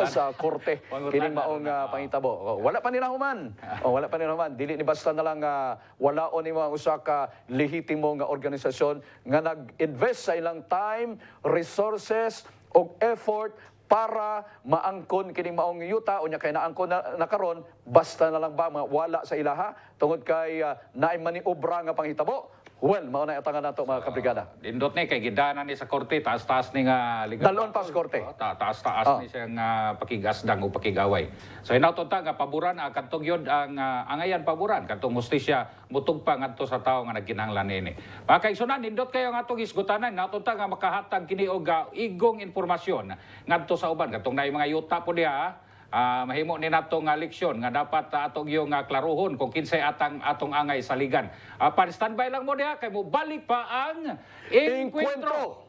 B: sa korte kining maong pangitabo. Wala pa nila human. Wala pa nila human. Dili ni basta na lang walaon nimo ang usa ka lehitimo nga organisasyon nga nag-invest sa ilang time, resources og effort para maangkon kining maong yuta unya kay naangkon na karon basta na lang ba wala sa ilaha tungod kay naay maniobra nga panghitabo. Well, mao na atangan nato mga kabrigada.
A: Indot ni kay gidanan ni sa korte, taas-taas ni nga legal.
B: Dalon pa sa korte.
A: Taas-taas ni siya nga pakigasdang o pakigaway. So inauton ta nga paboran kantong yod ang angayan paboran kantong hustisya mutugpa ngadto sa tawo nga nagkinahanglan nini. Mga kaigsunan, indot kayo nga atong isgutanan, inauton ta nga makahatag kini og igong impormasyon ngadto sa uban katong naay mga yuta po diha. Mahimo ni nato nga leksyon nga dapat atong yung klaruhon kung kinsay atong angay sa ligan. Pan-standby lang mo diha kay mo balik pa ang Encuentro.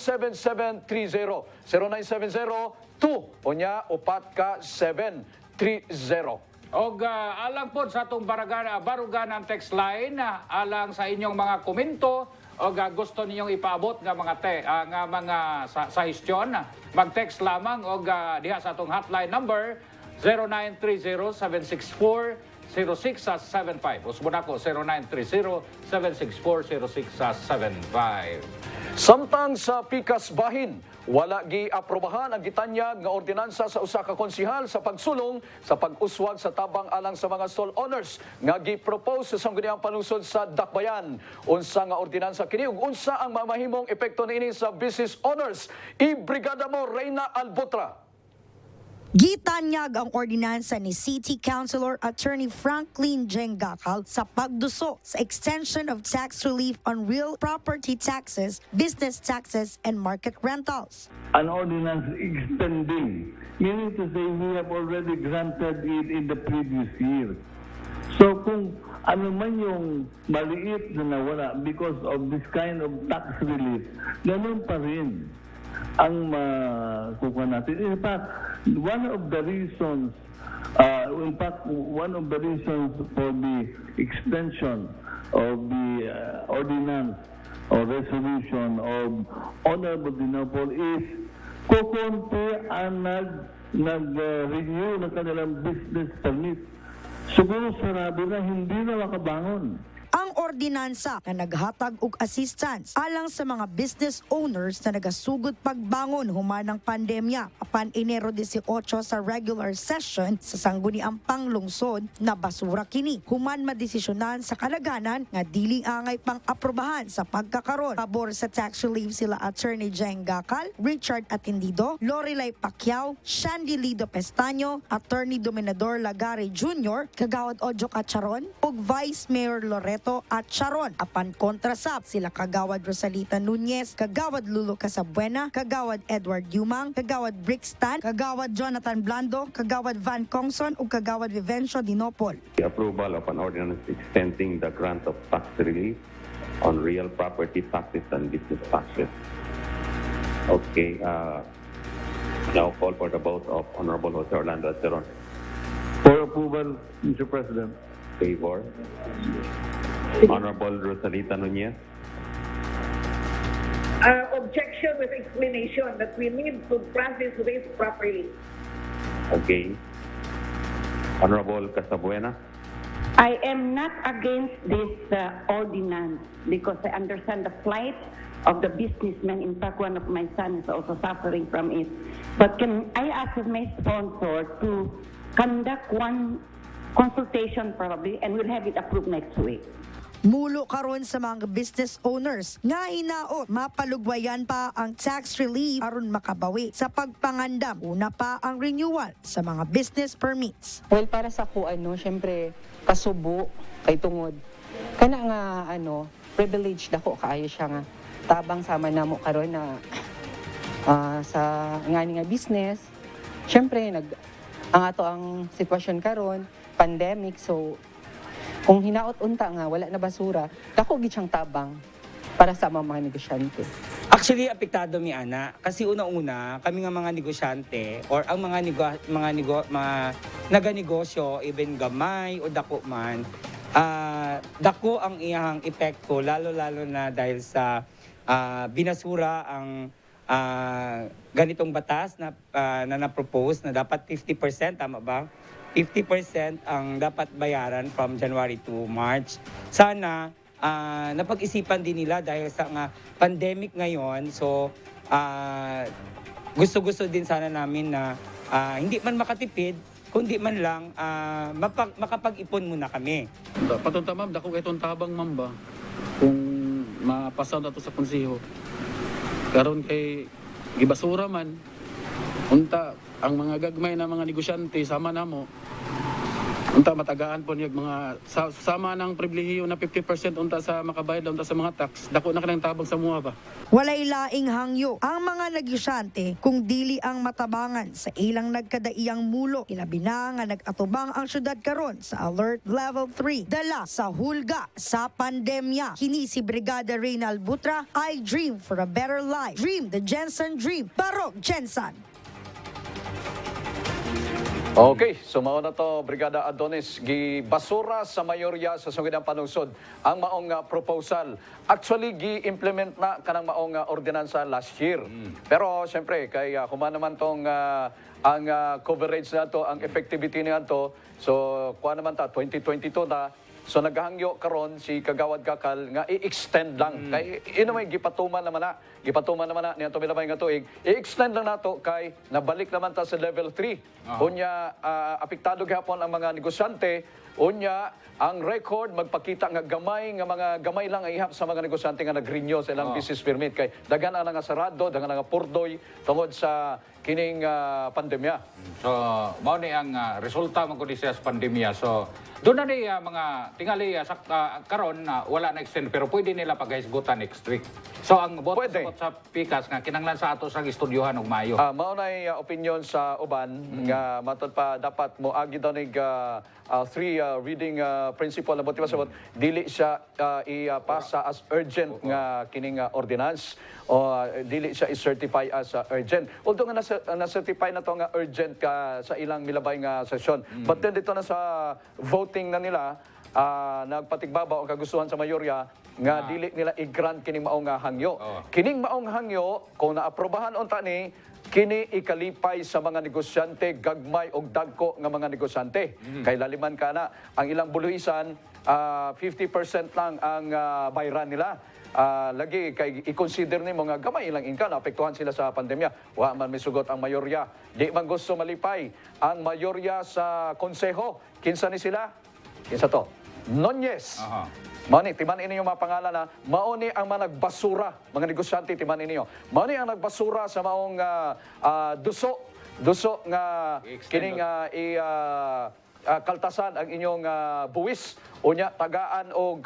B: 0970-2 unya upat ka 730.
A: Og alang po sa atong baruganan text line, alang sa inyong mga komento o gusto ninyong ipaabot nga mga sahistyon, mag-text lamang o diha sa atong hotline number 0930-764-0675. Usbo na ko, 0930-764-0675.
B: Samtang sa Pikas Bahin, wala gi-aprobahan ang gitanyag nga ordinansa sa usa ka konsihal sa pagsulong sa pag-uswag sa tabang alang sa mga stall owners nga gi-propose sa sangguniang palusod sa Dakbayan. Unsa nga ordinansa kini ug unsa ang mamahimong epekto niini sa business owners? Ibrigada mo Reyna Albutra.
G: Gitanyag ang ordinansa ni City Councilor Attorney Franklin Jengakal sa pagduso sa extension of tax relief on real property taxes, business taxes, and market rentals.
H: An ordinance extending, meaning to say we have already granted it in the previous year. So kung ano man yung maliit na nawala because of this kind of tax relief, ganun pa rin ang makukuha natin. In fact, one of the reasons for the extension of the ordinance or resolution of Honorable Dinapol is kukunti ang nag-renew ng kanilang business permit. Siguro sarado na, hindi na makabangon.
G: Ang ordinansa na naghatag og assistance alang sa mga business owners na nagasugod pagbangon human ng pandemya apan Enero 18 sa regular session sa sangguniang panglungsod na basura kini human madesisyonan sa kalaganan nga dili angay pang aprobahan sa pagkakaron. Pabor sa tax relief sila Attorney Jengakal, Richard Atendido, Lorelai Pacquiao, Shandy Lido Pestaño, Attorney Dominador Lagare Jr., Kagawad Ojo Cacharon ug Vice Mayor Loreto at Sharon. Apan kontrasap sila Kagawad Rosalita Nunez, Kagawad Lulu Casabuena, Kagawad Edward Yumang, Kagawad Brixton, Kagawad Jonathan Blando, Kagawad Van Congson ug Kagawad Vivencio Dinopol.
I: The approval of an ordinance extending the grant of tax relief on real property taxes and business taxes. Okay, now call for the vote of Honorable Jose Orlando Aceron.
H: For approval, Mr. President.
I: Favor. Honorable Rosalita Nunez.
J: Objection with explanation that we need to process this properly.
I: Okay. Honorable Casabuena.
K: I am not against this ordinance because I understand the plight of the businessmen. In fact, one of my sons is also suffering from it. But can I ask my sponsor to conduct one consultation probably and we'll have it approved next week?
G: Mulo karon sa mga business owners nga hinaot mapalugwayan pa ang tax relief aron makabawi sa pagpangandam una pa ang renewal sa mga business permits.
L: Well, para sa ko syempre kasubo kay tungod kana nga privileged ako kaayo siya nga tabang sama namo karon na sa ngani nga business. Syempre ang ato ang sitwasyon karon pandemic, so kung hinaot unta nga wala na basura, dako gid siyang tabang para sa mga negosyante.
M: Actually, apektado mi ana kasi una-una kami nga mga negosyante or ang mga naganegosyo even gamay o dako man, dako ang iyang epekto lalo na dahil sa binasura ang ganitong batas na na-propose na dapat 50%, tama ba? 50% ang dapat bayaran from January to March. Sana napag-isipan din nila dahil sa pandemic ngayon. So gusto-gusto din sana namin na hindi man makatipid, kundi man lang makapag-ipon muna kami.
N: Patunta ma'am, dako itong tabang ma'am ba? Kung mapasaw na to sa konseho. Karon kay gibasura man, unta ang mga gagmay na mga negosyante sama namo unta matagaan po niya mga sama ng pribilehiyo na 50% unta sa makabayad unta sa mga tax dako na kanang tabang sa mua ba.
G: Walay laing hangyo ang mga negosyante kung dili ang matabangan sa ilang nagkadaiyang mulo. Ilabi na nga nag-atubang ang syudad karon sa alert level 3 dala sa hulga sa pandemya. Kini si Brigada Reynald Butra. I dream for a better life. Dream the Jensen dream. Barok Jensen.
B: Okay, sumao na to Brigada Adonis gibasura sa mayorya sa sugidang panungsod ang maong proposal. Actually gi-implement na kanang maong ordinansa last year. Pero siyempre kay kuman naman tong ang coverage na to, ang effectivity niya to. So kuha naman ta 2022 na. So naghangyo karon si Kagawad Kakal nga i-extend lang kay may gipatuman naman na niya to milabay nga tuig i-extend lang nato kay nabalik naman ta sa level 3. Kunya apektado gyapon ang mga negosyante Unya, ang record magpakita nga mga gamay lang ang ihap sa mga negosyante nga nag-renew sa ilang business permit kay daghan ang nga sarado, daghan ang nga purdoy tungod sa kining pandemya.
A: So, mao ni ang resulta man kun siya sa pandemya. So, doon na ni mga tingali karon wala na extend pero pwede nila paghisgutan next week. So, ang boto sa pikas nga kinanglan sa ato sa estudyohan og Mayo.
B: Mao nay opinion sa uban nga matod pa dapat mo agi daw nig three reading principle na sabot dili siya ipasa as urgent nga kining ordinance o dili siya i-certify as urgent. Although nga na-certify na to nga urgent sa ilang milabay nga sesyon. But then dito na sa voting na nila, nagpatigbabaw ang kagustuhan sa mayorya nga dili nila i-grant kining maong hangyo. Kining maong hangyo, kung naaprobahan unta ni, kini ikalipay sa mga negosyante, gagmay o dagko nga mga negosyante. Kay laliman ka na, ang ilang buluhisan, 50% lang ang bayran nila. Lagi kay i-consider ni mga gamay ilang inka naapektuhan sila sa pandemya. Wa man misugot ang mayorya. Di man gusto malipay ang mayorya sa konseho. Kinsa ni sila? Kinsa to? Nonyes. Mani, timanin ninyo mga pangalan na mauni ang mga nagbasura, mga negosyante, timanin ninyo. Mauni ang nagbasura sa maong duso nga kining kaltasan ang inyong buwis. Unya, tagaan o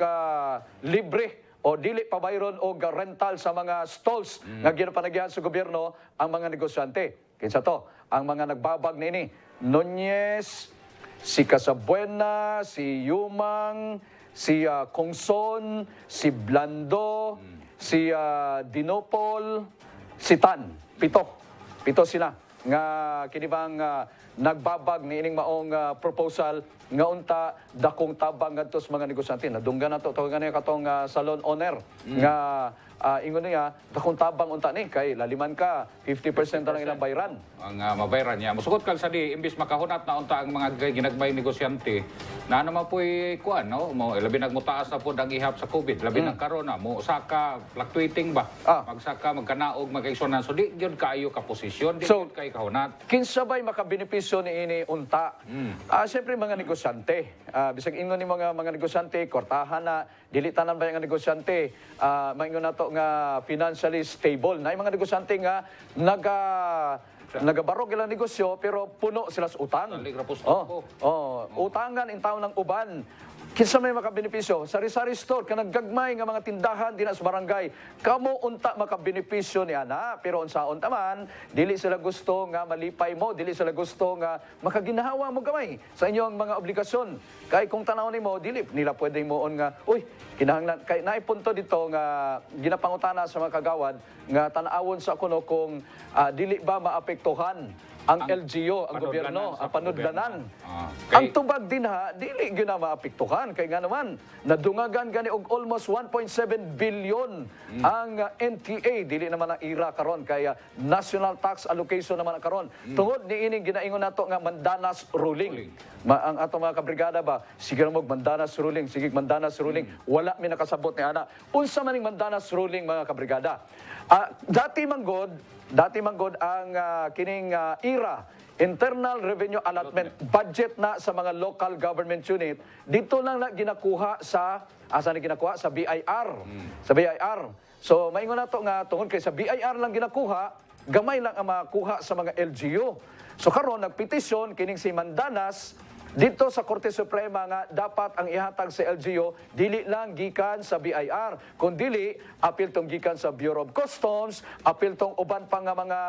B: libre o dili pabayron o rental sa mga stalls nga ginapanagyan sa gobyerno ang mga negosyante. Kinsa to? Ang mga nagbabag nini. Nonyes, si Casabuena, si Yumang, si Kongson, si Blando, si Dinopol, si Tan. Pito sila nga kinibang nagbabag ni ining maong proposal nga unta dakong tabang ngadto sa mga negosyante. Nadunggan nato tawagan niya katong salon owner nga ingon niya dakong tabang unta ni kay laliman ka 50% na lang ilang bayran.
A: Ang mabayran niya. Musugot kal sa di imbis makahunat na unta ang mga ginagmay negosyante na naman po'y kuan no mo labi nagmutaas na pod ang ihap sa COVID labi nang karon na mo saka fluctuating ba magsaka magkanaog magkaigsunan so di gyud kaayo ka posisyon di gyud kay kahunat.
B: Kinsa bay makabenepisyo ni ini unta? Siyempre mga negosyante. Bisag ingon ni mga negosyante kortahan na dili tanan ba nga negosyante maingon nato nga financially stable na mga negosyante nga nagabarog ilang negosyo pero puno sila sa utang. Utangan in taon ng uban. Kinsa may makabenepisyo? Sari-sari store, ka naggagmay nga mga tindahan din sa barangay. Kamo unta makabenepisyo ni ana. Pero unsaon taman, dili sila gusto nga malipay mo, dili sila gusto nga makaginahawa mo gamay sa inyong mga obligasyon. Kay kung tanaw nimo dili nila pwedeng moon nga, uy, kinahanglan kay naipunto dito nga ginapangutana sa mga kagawad nga tan-awon sa kuno kung dili ba maapektuhan ang LGU, ang gobyerno, ang panudlanan. Ang tubag din dili gyud na maapektuhan kay nga naman nadungagan gani og almost 1.7 billion ang NTA dili naman ang IRA karon kay National Tax Allocation naman karon. Tungod ni ining ginaingon nato nga mandanas ruling. Ang atong mga kabrigada ba sige mo mandanas ruling, sige mandanas ruling. Wala mi nakasabot ni ana. Unsa maning mandanas ruling mga kabrigada? Dati manggod ang kining IRA, Internal Revenue Allotment, budget na sa mga local government unit, dito lang na ginakuha sa, asa na ginakuha? Sa BIR. Sa BIR. So, maingon na to nga, tungkol kay sa BIR lang ginakuha, gamay lang ang makuha sa mga LGU. So, karon nagpetisyon, kining si Mandanas, dito sa Korte Suprema nga dapat ang ihatag sa LGU dili lang gikan sa BIR kundi apil tong gikan sa Bureau of Customs, apil tong uban pa nga mga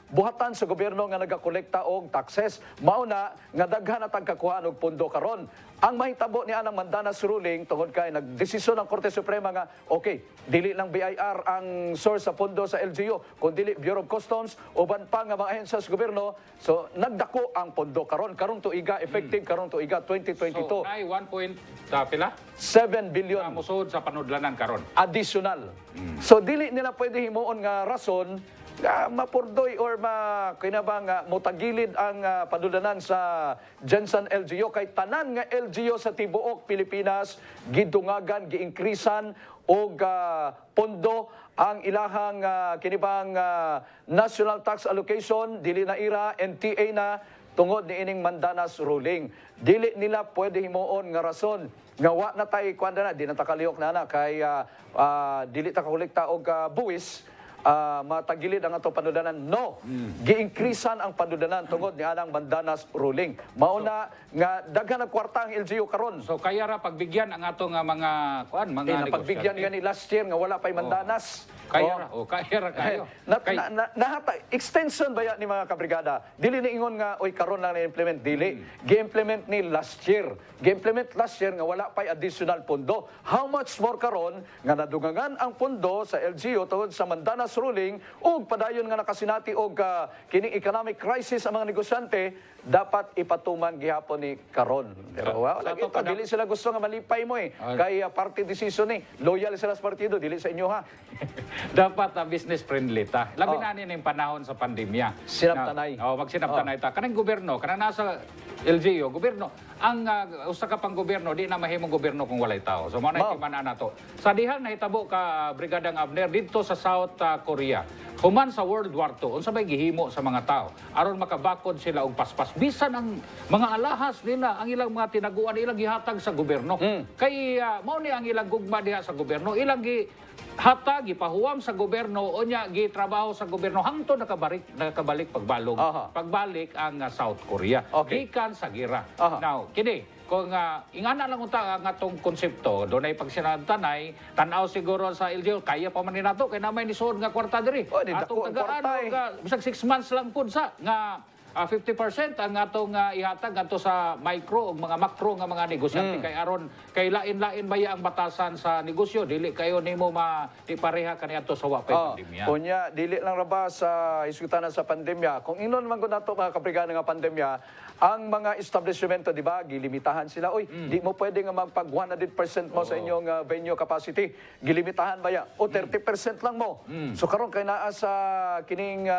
B: buhatan sa gobyerno nga nagakolekta og taxes. Mauna nga daghan at kakuhaan og pondo karon. Ang mahitabo ni anang Mandanas ruling tungod kay nagdesisyon ang Korte Suprema nga okay, dili lang BIR ang source sa pondo sa LGU, kundi Bureau of Customs, uban pa nga mga ahensya sa gobyerno. So nagdako ang pondo karon tuiga effective karon tuiga 2022.
A: So nay
B: 7 billion
A: musod sa panudlanan karon.
B: Additional. So dili nila pwede himuon nga rason mapurdoy or kinabang mutagilid ang padulanan sa Jensen LGU kay tanan nga LGU sa tibuok Pilipinas gidungagan giinkrisan og pondo ang ilahang kinibang National Tax Allocation dili na IRA, NTA na tungod ni ining Mandanas ruling. Dili nila pwede himuon nga rason nga wa na tay kuanda na di na takaliyok na kay dili ta kakolekta og buwis. Matagilid ang atong panudanan. No, gi-increasean ang panudanan tungod ni anang Mandanas ruling. Mauna nga daghan ang kwarta ang LGU karon.
A: So kaya ra pagbigyan ang atong mga kuan mga
B: pagbigyan gani last year nga wala pay Mandanas.
A: Kaya ra kayo.
B: Extension ba yan ni mga kabrigada? Dili ni ingon nga oy karon lang na-implement, dili. Gi-implement ni last year. Gi-implement last year nga wala pay additional pondo. How much more karon nga nadugangan ang pondo sa LGU tungod sa Mandanas ruling ug padayon nga nakasinati og kining economic crisis ang mga negosyante dapat ipatuman gihapon ni karon. Pero wala ito, dili sila gusto nga malipay mo kay party decision loyal sila sa partido, dili sa inyo ha.
A: Dapat business friendly ta. Labi na ni panahon sa pandemya.
B: Sinabtanay.
A: Magsinabtanay ta. Kanang gobyerno, kanang nasa LGU, gobyerno, ang usa ka pang gobyerno di na mahimong gobyerno kung walay tao. So mao na timan nato. Sa dihang nahitabo ka Brigadang Abner dito sa South Korea. Human sa World War II, unsa may gihimo sa mga tao aron makabakod sila og paspas bisan ang mga alahas nila, ang ilang mga tinaguan ilang gihatag sa gobyerno. Kay mao ni ang ilang gugma diha sa gobyerno, ilang hatag gipahuwam sa gobyerno unya gitrabaho sa gobyerno hangtod nakabalik pagbalog. Pagbalik ang South Korea. Gikan sa gira. Now, kini kung ingana lang unta ang atong konsepto, doon ay pagsinabtanay, tanaw siguro sa LGU, kaya pa man ni nato, kaya namay nisuod nga kwarta diri. Atong tagaan, bisag 6 months lang po sa, nga 50% ang atong ihatag ato sa micro o mga macro nga mga negosyante kay aron kay lain-lain baya ang batasan sa negosyo dili kayo nimo ipareha kaniadto sa wa pay pandemya.
B: Kunya dili lang ra ba sa isgutanan sa pandemya. Kung inon man gud nato mga kabrigada nga pandemya, ang mga establishmento di ba gilimitahan sila. Oy, di mo pwede nga magpag 100% mo sa inyong venue capacity. Gilimitahan baya o 30% lang mo. So karon kay naa sa kining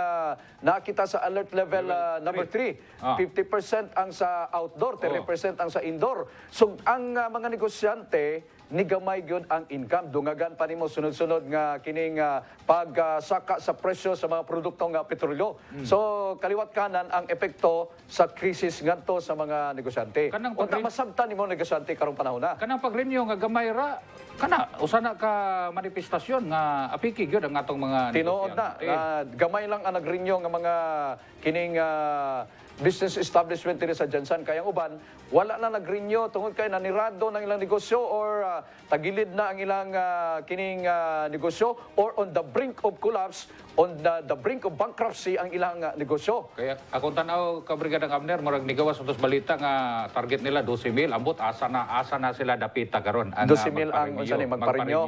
B: nakita sa alert level number 3, 50% ang sa outdoor, 30% ang sa indoor. So ang mga negosyante ni gamay gyud ang income, dungagan pa nimo sunod-sunod nga kining pagsaka sa presyo sa mga produktong petrolyo. So kaliwat kanan ang epekto sa krisis ngadto sa mga negosyante. Unta masabtan nimo negosyante karong panahon na.
A: Kanang pagrenyo nga gamay ra kana usa na ka manifestasyon nga apiki gyud ang atong mga
B: tinuod na gamay lang ang nagrenyo nga mga kining business establishment diri sa Jansan kayang uban wala na nagrenew tungod kay nanirado ng ilang negosyo or tagilid na ang ilang kining negosyo or on the brink of collapse, on the brink of bankruptcy ang ilang negosyo.
A: Kaya akong tanaw ka Brigadang Abner murag nigawas utos balita nga target nila 12,000 ambot asa na sila dapita karon ang
B: 12,000 ang unsa ni magparinyo.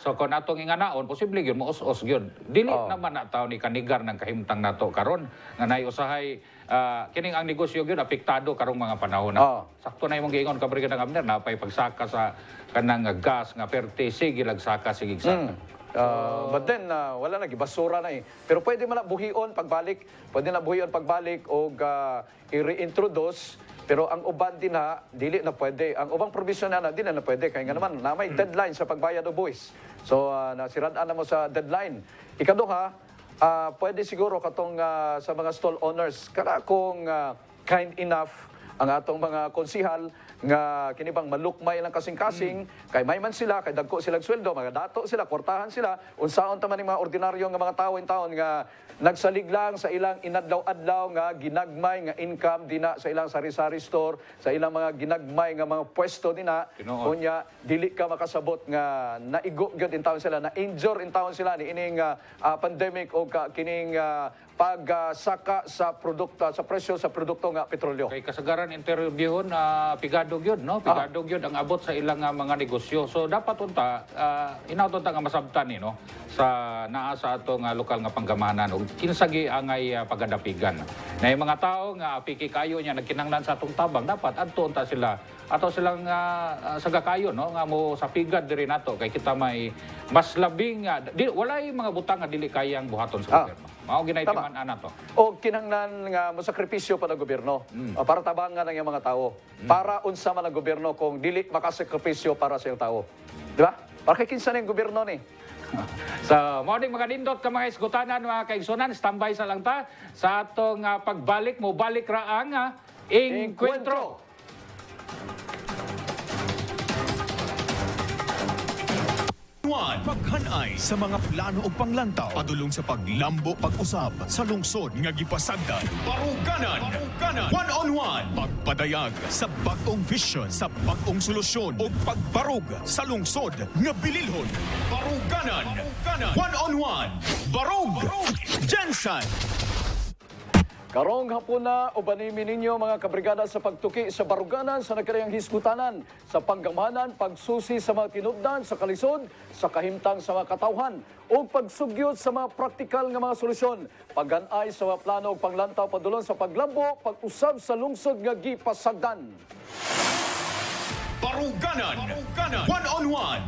A: So kung atong inganaon posible gyud moos-os gyud. Dili naman na taw ni kanigar ng kahimtang nato karon nga nay usahay kining ang negosyo gyud apektado karong mga panahon na. Sakto na imong giingon ka Brigadang Abner na pay pagsaka sa kanang gas nga perti sige lagsaka sige saka.
B: But then wala na gibasura na Pero pwede man na buhion pagbalik, pwede na buhion pagbalik og i-reintroduce. Pero ang uban din dili na pwede. Ang ubang provision na dili na pwede kay nga naman na may deadline sa pagbayad og buwis. So nasirad-an na mo sa deadline. Ikaduha, pwede siguro katong sa mga stall owners kana kung kind enough ang atong mga konsihal nga kini bang malukmay lang kasing-kasing kay may man sila kay dagko silang sweldo mga dato sila kwartahan sila unsaon ta man mga ordinaryo nga mga tawo-taon nga nagsalig lang sa ilang inadlaw-adlaw nga ginagmay nga income dina sa ilang sari-sari store sa ilang mga ginagmay nga mga pwesto dina kunya dili ka makasabot nga naigo gyud in taon sila na injure in taon sila ni ining pandemic o kining pagsaka sa produkto sa presyo sa produkto nga petrolyo.
A: Kay kasagaran interviewon pigado gyud no, pigado gyud ang abot sa ilang mga negosyo. So dapat unta inauton ta nga masabtan no sa naa sa atong lokal nga panggamanan ug kinsagi angay pagadapigan. Na yung mga tao nga piki kayo nya nagkinahanglan sa atong tabang dapat adto unta sila ato silang sagakayo no nga mo sa pigad diri nato kay kita may mas labing walay mga butang nga dili kayang buhaton sa gobyerno. Mao ginaytiman ana to.
B: O kinahanglan nga mo sakripisyo pa ng gobyerno para tabangan ang mga tao. Para unsa man ang gobyerno kung dili makasakripisyo para sa iyong tao. Di ba? Para kay kinsa ning gobyerno ni?
A: So, morning mga nindot ka mga isgutanan, mga kaigsunan, standby sa lang ta sa atong pagbalik mo balik ra ang Encuentro.
O: Paghanay sa mga plano o panglantaw padulong sa paglambo pag-usab sa lungsod nga gipasagdan. Baruganan. One-on-one. Pagpadayag sa bag-ong vision sa bag-ong solusyon o pagbarug sa lungsod nga bililhon. Baruganan. One-on-one. Barug. Jensen.
B: Karong hapon na ubanimi ninyo mga kabrigada sa pagtuki sa baruganan sa nagkariyang hiskutanan, sa panggamanan, pagsusi sa mga tinubdan, sa kalisod, sa kahimtang sa mga katawhan, o pagsugyot sa mga praktikal nga mga solusyon, pagganay sa mga plano o panglantaw padulong sa paglambo, pag-usab sa lungsod nga gipasagdan.
O: Baruganan. One-on-one.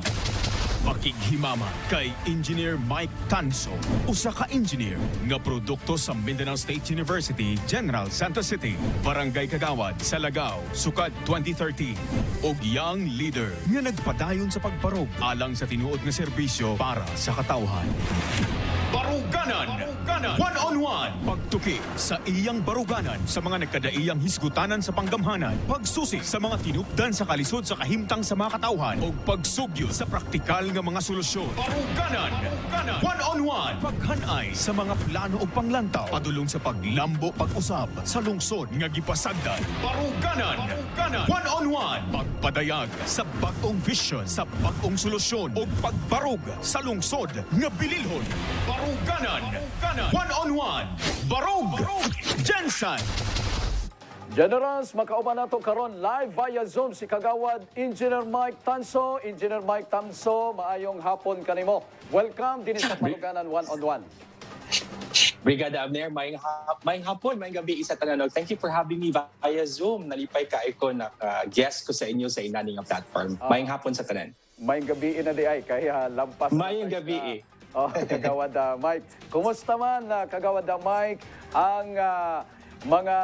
O: Makighimama kay Engineer Mike Tanso, usa ka engineer nga produkto sa Mindanao State University, General Santos City, Barangay Kagawad, Salagao, sukad 2013. Og young leader nga nagpadayon sa pagbarog alang sa tinuod nga serbisyo para sa katawhan. Baruganan. One-on-one. Pagtuki sa iyang baruganan sa mga nagkadaiyang hisgutanan sa panggamhanan, pagsusi sa mga tinupdan sa kalisod sa kahimtang sa mga katawhan, o pagsugyo sa praktikal nga mga solusyon. Baruganan. One-on-one. Paghanay sa mga plano o panglantaw padulong sa paglambo pag-usab sa lungsod nga gipasagdan. Baruganan. One-on-one. Pagpadayag sa bag-ong vision sa bag-ong solusyon o pagbarug sa lungsod nga bililhon. Baruganan. One-on-one. Barug. Jensen.
B: Generals, makauban nato karon live via Zoom si Kagawad Engineer Mike Tanso. Engineer Mike Tanso, maayong hapon kanimo. Welcome din sa Baruganan One-on-One.
P: Brigada Abner, maayong hapon, maayong gabi isa tananog. Thank you for having me via Zoom. Nalipay ka ko na guest ko sa inyo sa inaning platform. Maayong hapon sa tanan.
B: Maayong gabi na di ay kaya lampas.
P: Maayong gabi
B: Kagawad Mike. Kumusta man, Kagawad Mike, ang mga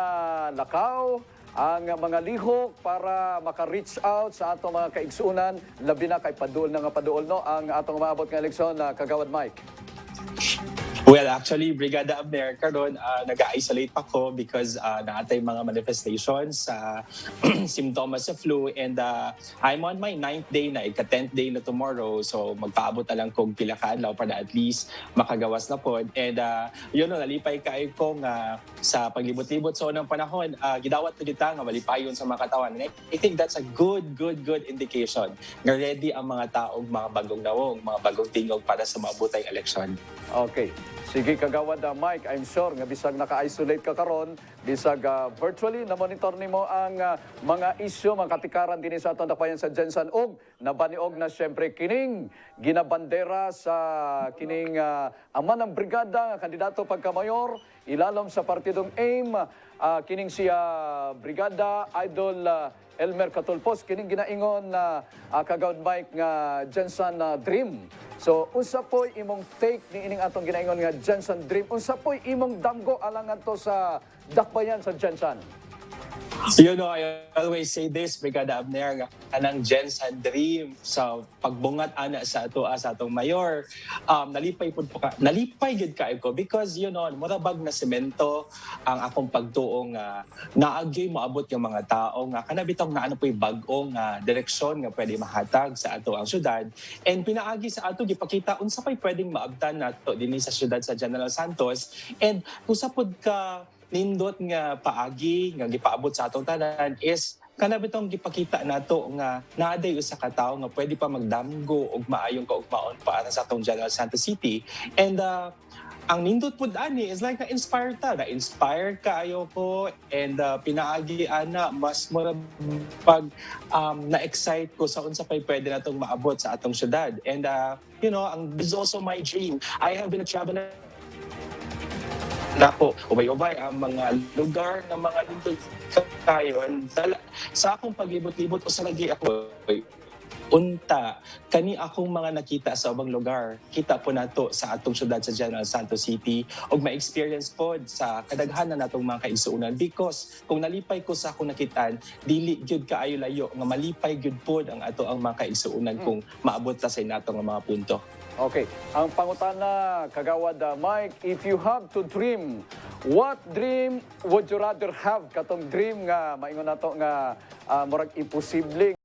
B: lakaw, ang mga lihok para maka-reach out sa atong mga kaigsunan, labi na kay paduol na nga paduol, no? Ang atong maabot nga eleksyon, Kagawad Mike.
P: Well, actually, Brigada Abner, karon nag-isolate pa ko because naatay mga manifestations sa simptomas sa flu, and I'm on my 9th day na, ika-10th day na tomorrow, so magpaabot na lang kong pila ka adlaw para at least makagawas na pod. And yun no, nalipay kayo ko nga sa paglibot-libot sa unang panahon, gidawat na kita nga malipayon sa mga katawan. And I think that's a good indication nga ready ang mga taong mga bagong nawong, mga bagong tingog para sa maabutay eleksyon.
B: Okay. Sige, Kagawad Mike, I'm sure nga bisag naka-isolate ka karon, bisag virtually na monitor nimo ang mga isyu, mga katikaran din sa atong dapayan sa Jensen, og nabaniog na siyempre kining ginabandera sa kining ama ng brigada, kandidato pagka-mayor, ilalom sa partidong AIM, kining siya Brigada Idol Elmer Catulpos, kining ginaingon na Kagawad Mike nga Jensen Dream. So, unsa po'y imong take ni ining atong ginaingon nga Jensen Dream? Unsa po'y imong damgo alangan to sa dakbayan sa Jensen?
P: You know, I always say this, Brigada Abner, nga kanang Jensen Dream sa pagbungat ana sa atong mayor, nalipay gid kay ko because you know, murabag na semento ang akong pagtuong naagyoy moabot yung mga tao nga kanabitong na ano po'y bag-ong direksyon nga pwede mahatag sa ato ang syudad, and pinaagi sa ato gipakita unsa pay pwedeng maabtan nato dinhi sa syudad sa General Santos, and usapod ka nindot nga paagi nga gipaabot sa atong tanan is kanabitong gipakita nato nga naaday usa ka tawo nga pwede pa magdamgo og maayong kaugmaon para sa atong General Santos City. And ang nindot pud ani is like na-inspired kaayo ko, and pinaagi ana mas mura pag na-excite ko sa unsa pay pwede natong maabot sa atong syudad. And you know, this is also my dream. I have been a traveler nako, ubay-ubay ang mga lugar ng mga lindol kayon. Sa akong paglibot-libot o sa lagi ako, Unta, kani akong mga nakita sa ubang lugar, kita po nato sa atong syudad sa General Santos City ug ma-experience pod sa kadaghanan natong mga kaigsuonan because kung nalipay ko sa akong nakitaan, dili gyud kaayo layo nga malipay gyud pod ang ato ang mga kaigsuonan kung maabot ta sa nato nga mga punto.
B: Okay, ang pangutana kagawad Mike, if you have to dream, what dream would you rather have? Katong dream nga maingon nato nga murag imposible